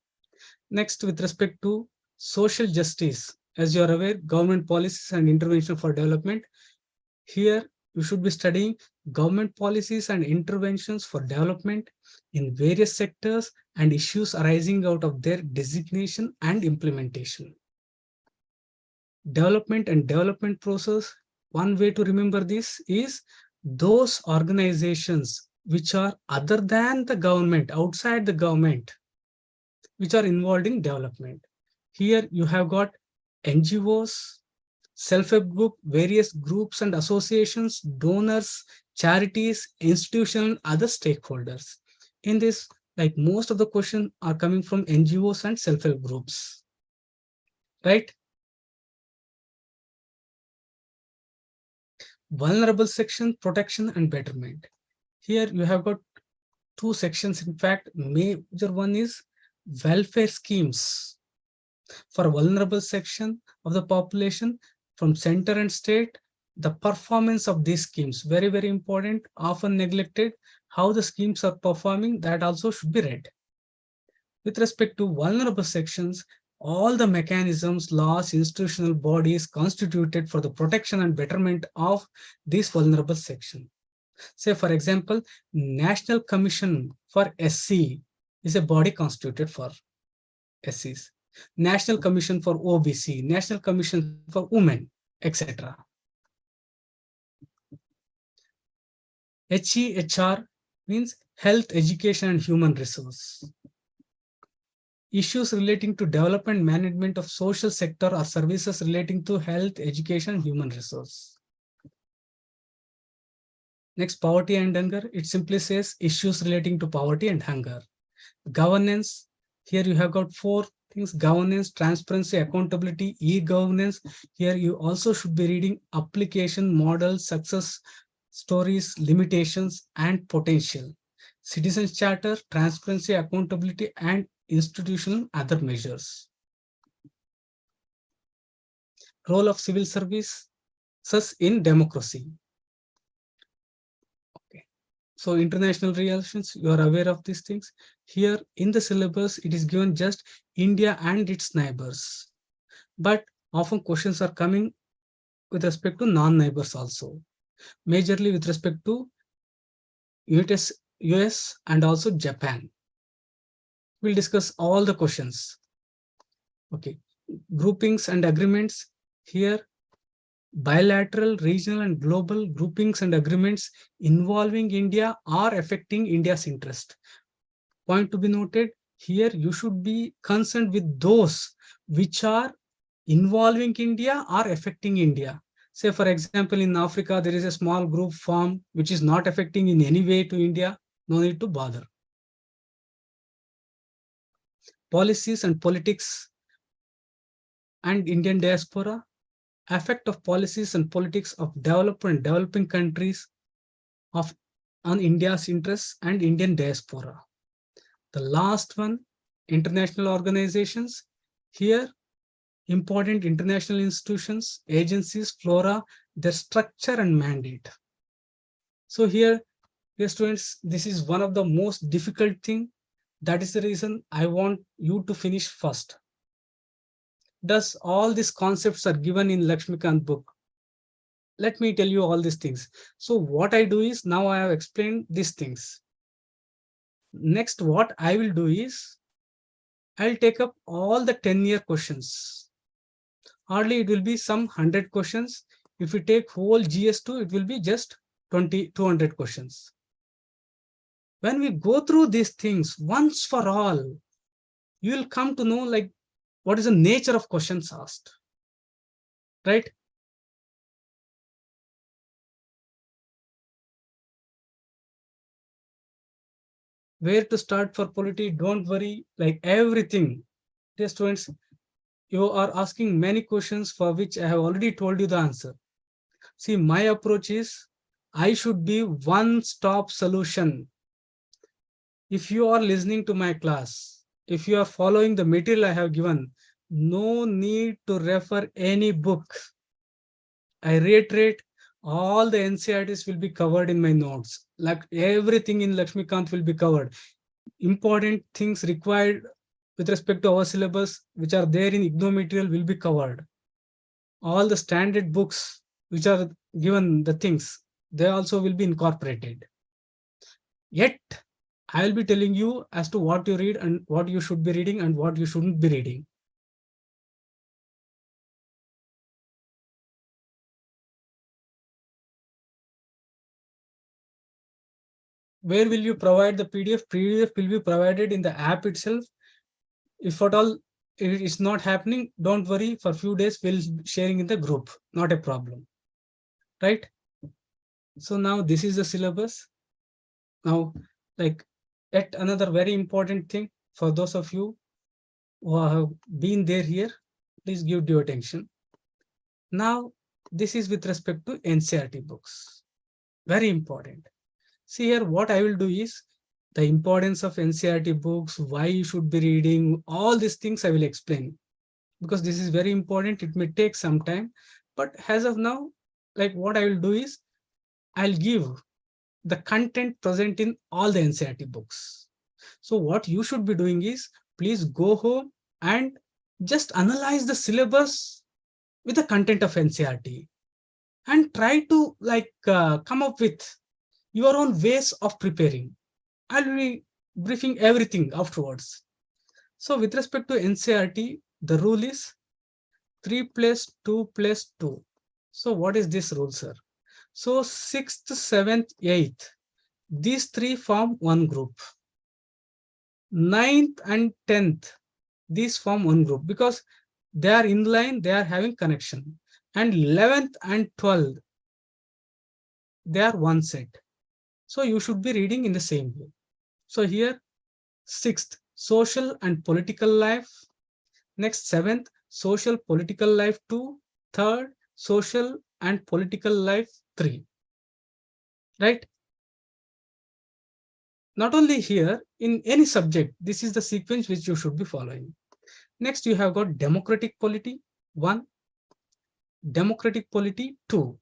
Speaker 3: Next, with respect to social justice, as you are aware, government policies and intervention for development. Here, you should be studying government policies and interventions for development in various sectors and issues arising out of their designation and implementation. Development and development process, one way to remember this is those organizations which are other than the government, outside the government, which are involved in development. Here you have got NGOs, self-help group, various groups and associations, donors, charities, institutions, and other stakeholders. In this, like most of the questions are coming from NGOs and self-help groups, right? Vulnerable section, protection and betterment. Here you have got 2 sections. In fact, major one is welfare schemes for vulnerable section of the population from center and state. The performance of these schemes, very, very important, often neglected. How the schemes are performing, that also should be read. With respect to vulnerable sections, all the mechanisms, laws, institutional bodies constituted for the protection and betterment of this vulnerable section. Say, for example, National Commission for SC is a body constituted for SCs. National Commission for OBC, National Commission for Women, etc. HEHR means Health, Education and Human Resource. Issues relating to development management of social sector or services relating to health, education, and human resource. Next, poverty and hunger. It simply says issues relating to poverty and hunger. Governance. Here you have got 4 things: governance, transparency, accountability, e-governance. Here you also should be reading application, models, success stories, limitations, and potential. Citizens Charter, transparency, accountability, and institutional other measures. Role of civil services in democracy. Okay. So international relations, you are aware of these things. Here in the syllabus, it is given just India and its neighbors. But often questions are coming with respect to non-neighbors also, majorly with respect to US and also Japan. We'll discuss all the questions. Okay, groupings and agreements. Here, bilateral, regional, and global groupings and agreements involving India or affecting India's interest. Point to be noted, here you should be concerned with those which are involving India or affecting India. Say, for example, in Africa, there is a small group formed which is not affecting in any way to India. No need to bother. Policies and politics and Indian diaspora. Effect of policies and politics of developed and developing countries on India's interests and Indian diaspora. The last one, international organizations. Here, important international institutions, agencies, flora, their structure and mandate. So here, dear students, this is one of the most difficult thing. That is the reason I want you to finish first. Thus, all these concepts are given in Laxmikanth book. Let me tell you all these things. So what I do is, now I have explained these things. Next, what I will do is, I'll take up all the 10-year questions. Hardly it will be some 100 questions. If you take whole GS2, it will be just 200 questions. When we go through these things once for all, you will come to know like what is the nature of questions asked, right? Where to start for polity? Don't worry, like everything. Dear students, you are asking many questions for which I have already told you the answer. See, my approach is, I should be one-stop solution. If you are listening to my class, if you are following the material I have given, no need to refer any book. I reiterate, all the NCERTs will be covered in my notes. Like everything in Laxmikanth will be covered. Important things required with respect to our syllabus, which are there in IGNOU material, will be covered. All the standard books which are given the things, they also will be incorporated. Yet, I will be telling you as to what you read and what you should be reading and what you shouldn't be reading. Where will you provide the PDF? PDF will be provided in the app itself. If at all it is not happening, don't worry. For a few days, we'll be sharing in the group. Not a problem, right? So now this is the syllabus. Now, like yet another very important thing for those of you who have been there here, please give due attention. Now, this is with respect to NCERT books. Very important. See here, what I will do is the importance of NCERT books, why you should be reading, all these things I will explain. Because this is very important, it may take some time. But as of now, like what I will do is, I'll give the content present in all the NCERT books. So what you should be doing is, please go home and just analyze the syllabus with the content of NCERT and try to come up with your own ways of preparing. I'll be briefing everything afterwards. So with respect to NCERT, the rule is 3 plus 2 plus 2. So what is this rule, sir? So 6th, 7th, 8th, these three form one group. 9th and 10th, these form one group because they are in line, they are having connection. And 11th and 12th, they are one set. So you should be reading in the same way. So here, 6th, social and political life. Next, seventh, social political life 2. Third, social and political life 3. Right? Not only here, in any subject, this is the sequence which you should be following. Next, you have got democratic polity 1, democratic polity 2.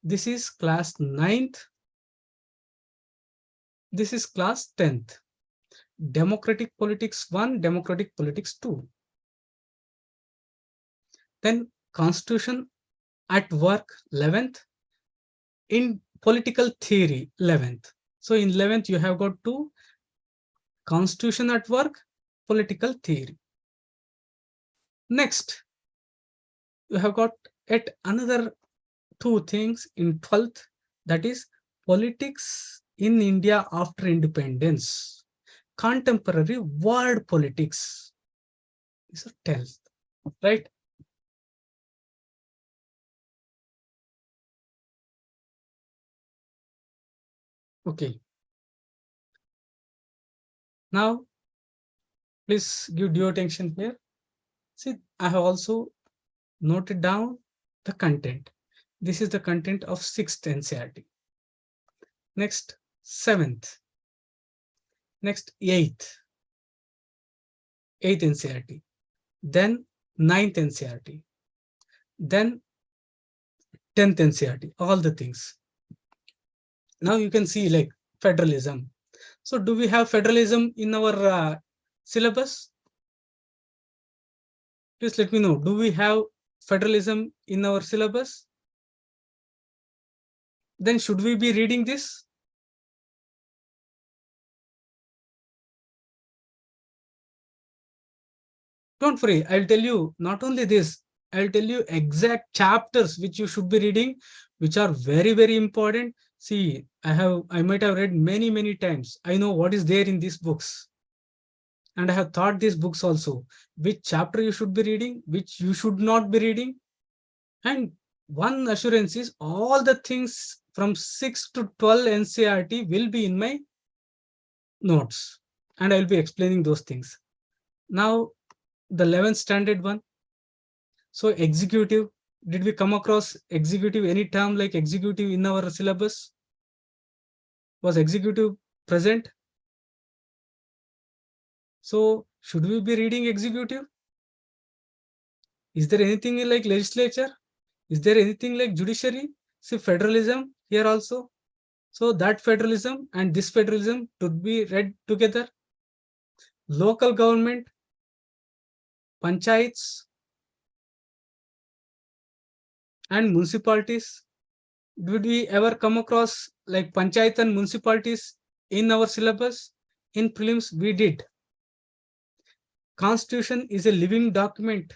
Speaker 3: This is class 9th. This is class 10th. Democratic politics 1, democratic politics 2. Then constitution at work 11th. In political theory 11th. So in 11th, you have got 2, constitution at work, political theory. Next, you have got yet another 2 things in 12th, that is politics in India after independence, contemporary world politics. This is 10th, right? Okay. Now, please give due attention here. See, I have also noted down the content. This is the content of 6th NCERT. Next, 7th. Next, 8th NCERT. Then 9th NCERT. Then 10th NCERT. All the things. Now you can see like federalism. So do we have federalism in our syllabus? Please let me know. Do we have federalism in our syllabus? Then should we be reading this? Don't worry, I'll tell you not only this, I'll tell you exact chapters which you should be reading, which are very, very important. See, I might have read many times. I know what is there in these books. And I have taught these books also, which chapter you should be reading, which you should not be reading. And one assurance is all the things from 6 to 12 NCERT will be in my notes. And I'll be explaining those things. Now, the 11th standard one. So executive, did we come across executive, any term like executive in our syllabus? Was executive present? So should we be reading executive? Is there anything like legislature? Is there anything like judiciary? See, federalism here also. So that federalism and this federalism should be read together. Local government, panchayats and municipalities. Did we ever come across like panchayat and municipalities in our syllabus? In prelims, we did. Constitution is a living document.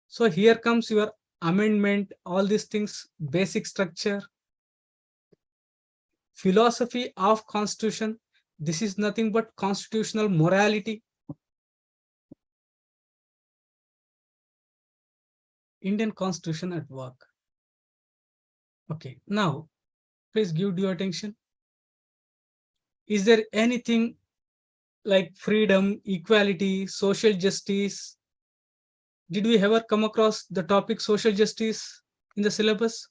Speaker 3: So here comes your amendment, all these things, basic structure. Philosophy of Constitution. This is nothing but constitutional morality. Indian Constitution at work. Okay, now please give due attention. Is there anything like freedom, equality, social justice? Did we ever come across the topic social justice in the syllabus?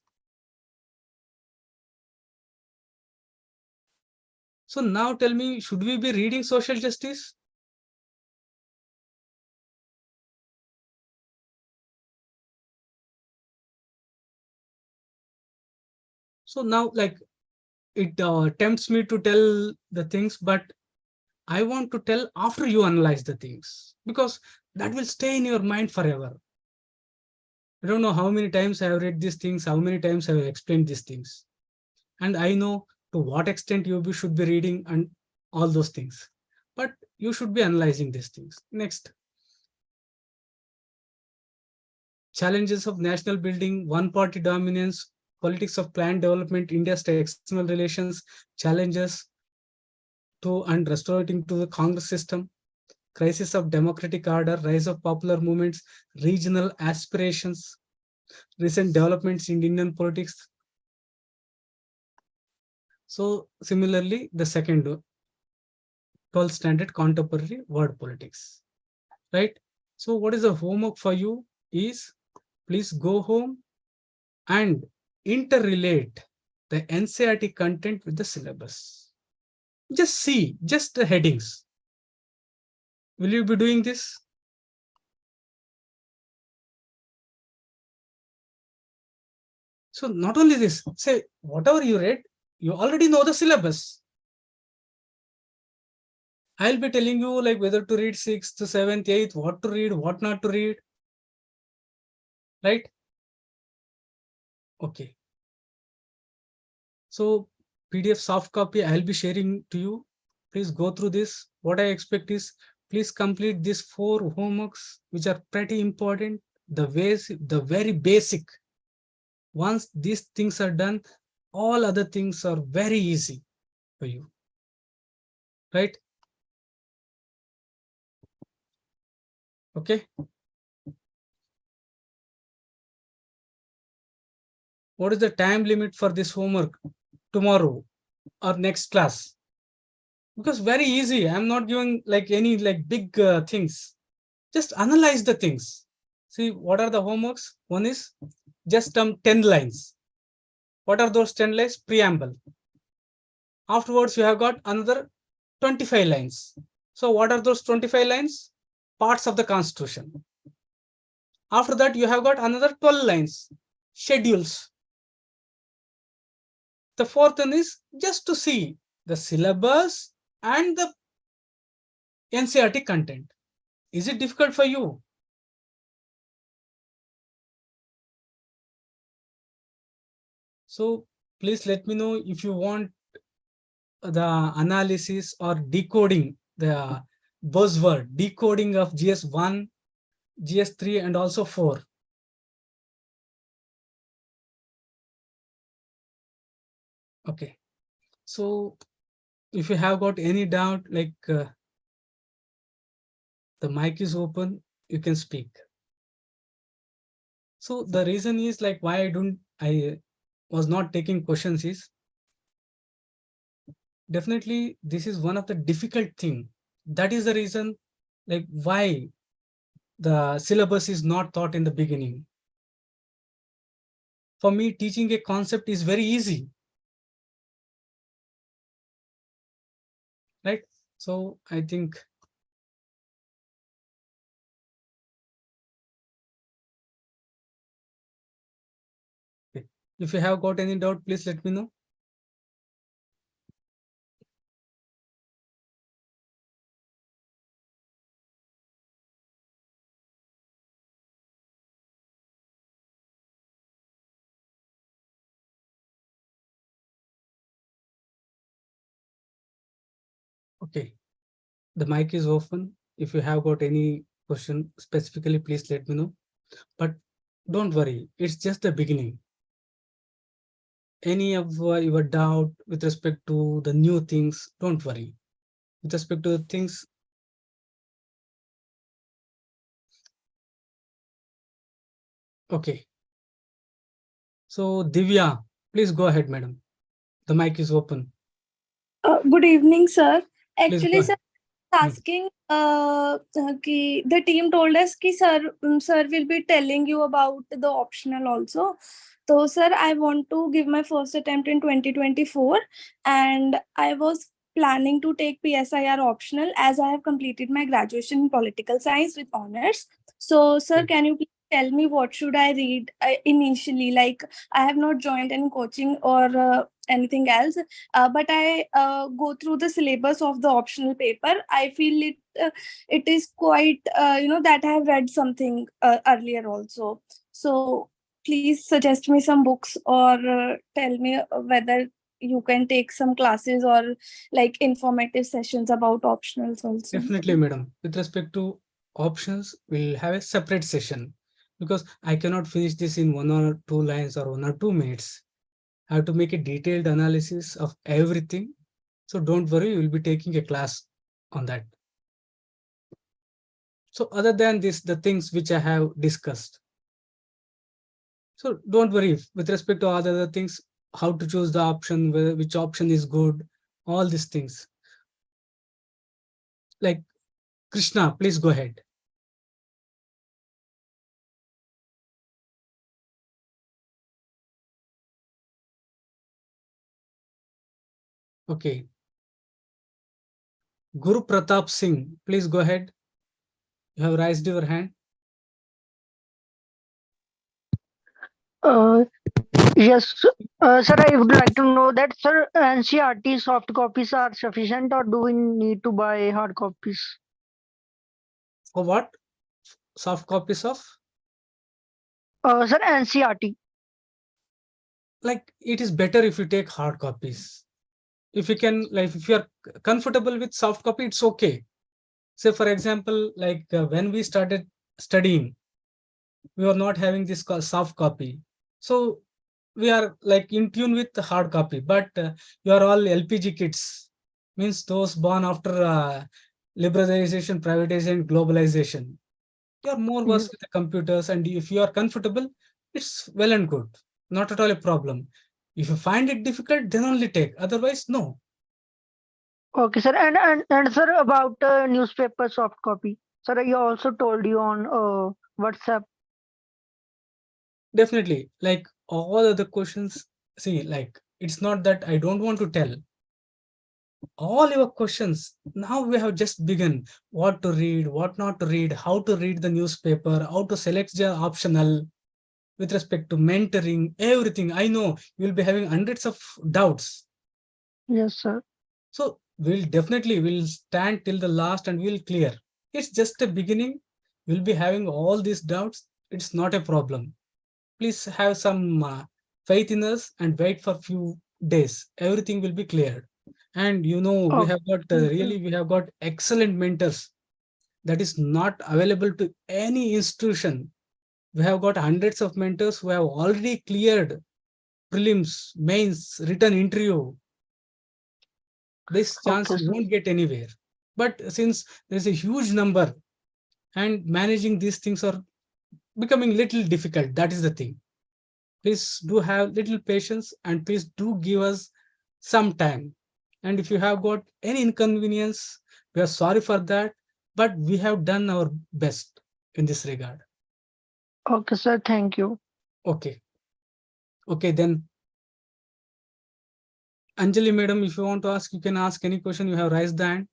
Speaker 3: So now tell me, should we be reading social justice? So now like it tempts me to tell the things, but I want to tell after you analyze the things, because that will stay in your mind forever. I don't know how many times I have read these things, how many times I have explained these things. And I know to what extent you should be reading and all those things. But you should be analyzing these things. Next. Challenges of national building, one-party dominance, politics of planned development, India's external relations, challenges to and restoring to the Congress system, crisis of democratic order, rise of popular movements, regional aspirations, recent developments in Indian politics. So similarly, the second 12th standard contemporary world politics, right? So what is the homework for you is, please go home and interrelate the NCERT content with the syllabus. Just see, just the headings. Will you be doing this? So not only this, say whatever you read, you already know the syllabus. I'll be telling you like whether to read 6th, 7th, 8th, what to read, what not to read. Right? Okay. So PDF soft copy I'll be sharing to you. Please go through this. What I expect is, please complete these 4 homeworks, which are pretty important. The very basic. Once these things are done, all other things are very easy for you. Right? Okay. What is the time limit for this homework? Tomorrow or next class? Because very easy. I'm not giving like any like big things. Just analyze the things. See, what are the homeworks? One is just 10 lines. What are those 10 lines? Preamble. Afterwards, you have got another 25 lines. So what are those 25 lines? Parts of the Constitution. After that, you have got another 12 lines. Schedules. The fourth one is just to see the syllabus and the NCERT content. Is it difficult for you? So please let me know if you want the analysis or decoding, the buzzword, decoding of GS1, GS3, and also 4. Okay. So if you have got any doubt, like the mic is open, you can speak. So the reason is like why I was not taking questions is, definitely this is one of the difficult thing. That is the reason like why the syllabus is not taught in the beginning. For me, teaching a concept is very easy. Right? So I think if you have got any doubt, please let me know. Okay, the mic is open. If you have got any question specifically, please let me know. But don't worry, it's just the beginning. Any of your doubt with respect to the new things, don't worry. With respect to the things, okay. So Divya, please go ahead, madam. The mic is open.
Speaker 4: Good evening, sir.
Speaker 3: Please go
Speaker 4: Actually,
Speaker 3: ahead.
Speaker 4: sir, asking the team told us कि sir will be telling you about the optional also. So, sir, I want to give my first attempt in 2024, and I was planning to take PSIR optional as I have completed my graduation in political science with honors. So, sir,
Speaker 3: Okay.
Speaker 4: can you please tell me what should I read initially? Like, I have not joined any coaching or anything else, but I go through the syllabus of the optional paper. I feel it is quite that I have read something earlier also. So please suggest me some books or tell me whether you can take some classes or like informative sessions about optionals also.
Speaker 3: Definitely, madam. With respect to options, we'll have a separate session because I cannot finish this in 1 or 2 lines or 1 or 2 minutes. I have to make a detailed analysis of everything. So don't worry, we'll be taking a class on that. So other than this, the things which I have discussed. So don't worry with respect to other things, how to choose the option, which option is good, all these things. Like Krishna, please go ahead. Okay. Guru Pratap Singh, please go ahead. You have raised your hand.
Speaker 5: Uh, yes, sir, I would like to know that, sir, NCRT soft copies are sufficient or do we need to buy hard copies?
Speaker 3: For what? Soft copies of?
Speaker 5: Sir, NCRT.
Speaker 3: Like, it is better if you take hard copies. If you can, like, if you are comfortable with soft copy, it's okay. Say, for example, like when we started studying, we were not having this soft copy. So we are like in tune with the hard copy, but you are all LPG kids, means those born after liberalization, privatization, globalization. You are more
Speaker 5: Yes.
Speaker 3: versed with the computers, and if you are comfortable, it's well and good. Not at all a problem. If you find it difficult, then only take. Otherwise, no.
Speaker 5: Okay, sir. And sir, about newspaper soft copy. Sir, I also told you on WhatsApp.
Speaker 3: Definitely, like all other questions, see, like it's not that I don't want to tell. All your questions, now we have just begun what to read, what not to read, how to read the newspaper, how to select the optional with respect to mentoring, everything. I know you will be having hundreds of doubts.
Speaker 5: Yes, sir.
Speaker 3: So we'll stand till the last and we'll clear. It's just a beginning. We'll be having all these doubts. It's not a problem. Please have some faith in us and wait for few days. Everything will be cleared. And you know, we
Speaker 5: Okay.
Speaker 3: have got really, we have got excellent mentors that is not available to any institution. We have got hundreds of mentors who have already cleared prelims, mains, written interview. This chance
Speaker 5: Okay,
Speaker 3: you
Speaker 5: sir.
Speaker 3: won't get anywhere. But since there's a huge number and managing these things are becoming little difficult, that is the thing. Please do have little patience and please do give us some time. And if you have got any inconvenience, we are sorry for that, but we have done our best in this regard.
Speaker 5: Okay, sir. Thank you.
Speaker 3: Okay. Okay, then Anjali madam, if you want to ask, you can ask any question. You have raised the hand.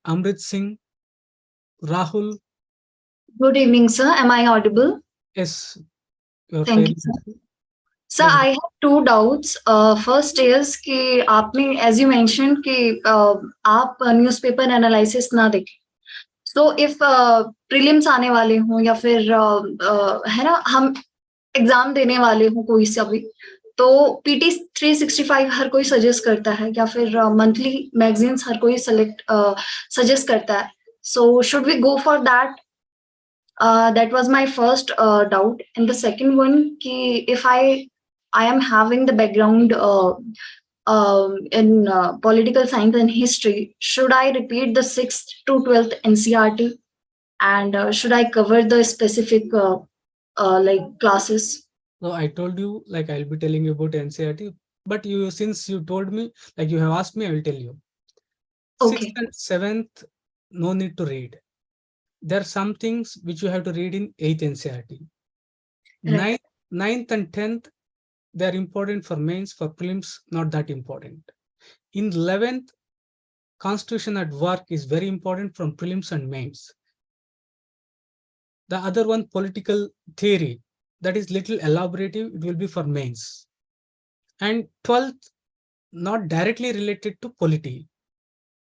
Speaker 3: Amrit Singh, Rahul.
Speaker 6: Good evening, sir. Am I audible?
Speaker 3: Yes, you are
Speaker 6: Thank you,
Speaker 3: fairly.
Speaker 6: sir. Sir,
Speaker 3: Yes.
Speaker 6: I have two doubts. First is कि आपने, as you mentioned, कि आप newspaper analysis ना देखें. So if prelims आने वाले हों या फिर है ना, हम एग्जाम देने वाले हों कोई सा भी, तो PT 365 हर कोई सजेस्ट करता है या फिर मंथली मैगजीन्स हर कोई सजेस्ट करता है. So should we go for that? That was my first doubt. And the second one, ki if I am having the background in political science and history, should I repeat the 6th to 12th NCRT? And should I cover the specific like classes?
Speaker 3: So I told you, like I'll be telling you about NCRT, but you, since you told me, like you have asked me, I will tell you.
Speaker 6: Okay.
Speaker 3: 6th and 7th, no need to read. There are some things which you have to read in 8th NCRT.
Speaker 6: Right.
Speaker 3: 9th and 10th, they are important for mains, for prelims, not that important. In 11th, Constitution at work is very important from prelims and mains. The other one, political theory, that is little elaborative, it will be for mains. And 12th, not directly related to polity.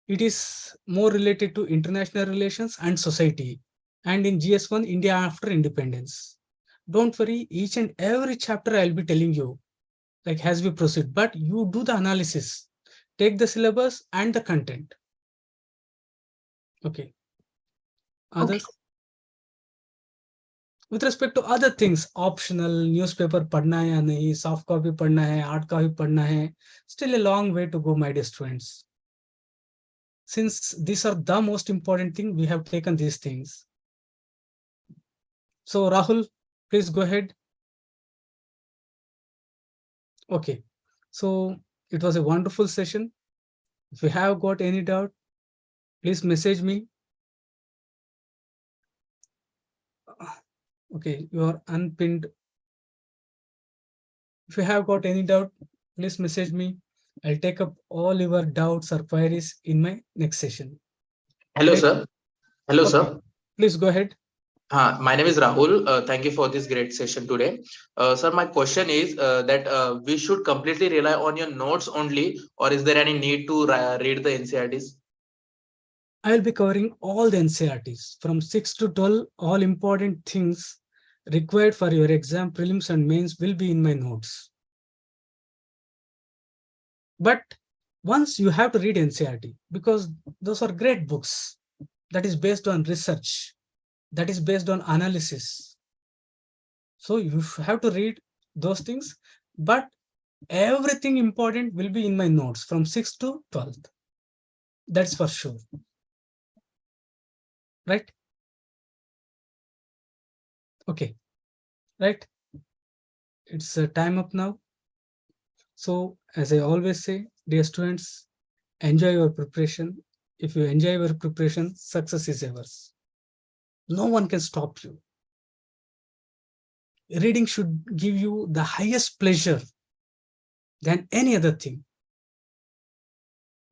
Speaker 3: It is more related to international relations and society. And in GS1, India after independence. Don't worry, each and every chapter I'll be telling you, like as we proceed, but you do the analysis. Take the syllabus and the content. Okay. Others?
Speaker 6: Okay.
Speaker 3: With respect to other things, optional, newspaper padna hai ya nahi, soft copy padna hai, hard copy padna hai, still a long way to go, my dear students. Since these are the most important thing, we have taken these things. So Rahul, please go ahead. Okay, so it was a wonderful session. If you have got any doubt, please message me. Okay, you are unpinned. If you have got any doubt, please message me. I'll take up all your doubts or queries in my next session.
Speaker 7: Hello,
Speaker 3: Right?
Speaker 7: sir. Hello,
Speaker 3: Okay.
Speaker 7: sir.
Speaker 3: Please go ahead.
Speaker 7: My name is Rahul. Thank you for this great session today. Sir, my question is that we should completely rely on your notes only, or is there any need to read the NCRTs?
Speaker 3: I will be covering all the NCRTs from 6 to 12. All important things required for your exam, prelims and mains will be in my notes. But once you have to read NCRT, because those are great books that is based on research, that is based on analysis. So you have to read those things, but everything important will be in my notes from 6th to 12th. That's for sure. Right? Okay. Right? It's time up now. So as I always say, dear students, enjoy your preparation. If you enjoy your preparation, success is yours. No one can stop you. Reading should give you the highest pleasure than any other thing.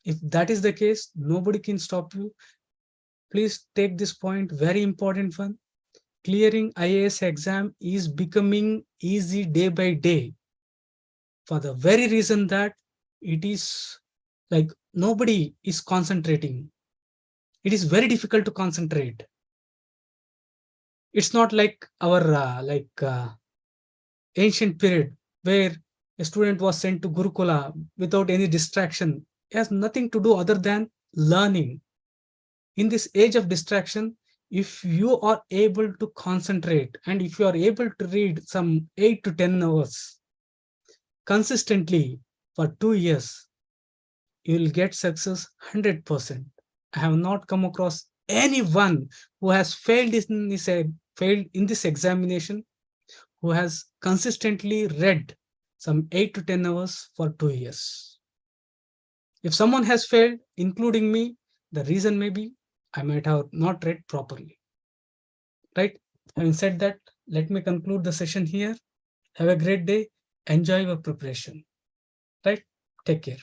Speaker 3: If that is the case, nobody can stop you. Please take this point, very important one. Clearing IAS exam is becoming easy day by day, for the very reason that it is like nobody is concentrating. It is very difficult to concentrate. It's not like our ancient period where a student was sent to Gurukula without any distraction. It has nothing to do other than learning. In this age of distraction, if you are able to concentrate and if you are able to read some 8 to 10 hours consistently for 2 years, you will get success 100%. I have not come across anyone who has failed in this examination who has consistently read some 8 to 10 hours for 2 years. If someone has failed, including me, the reason may be I might have not read properly. Right? Having said that, let me conclude the session here. Have a great day. Enjoy your preparation. Right? Take care.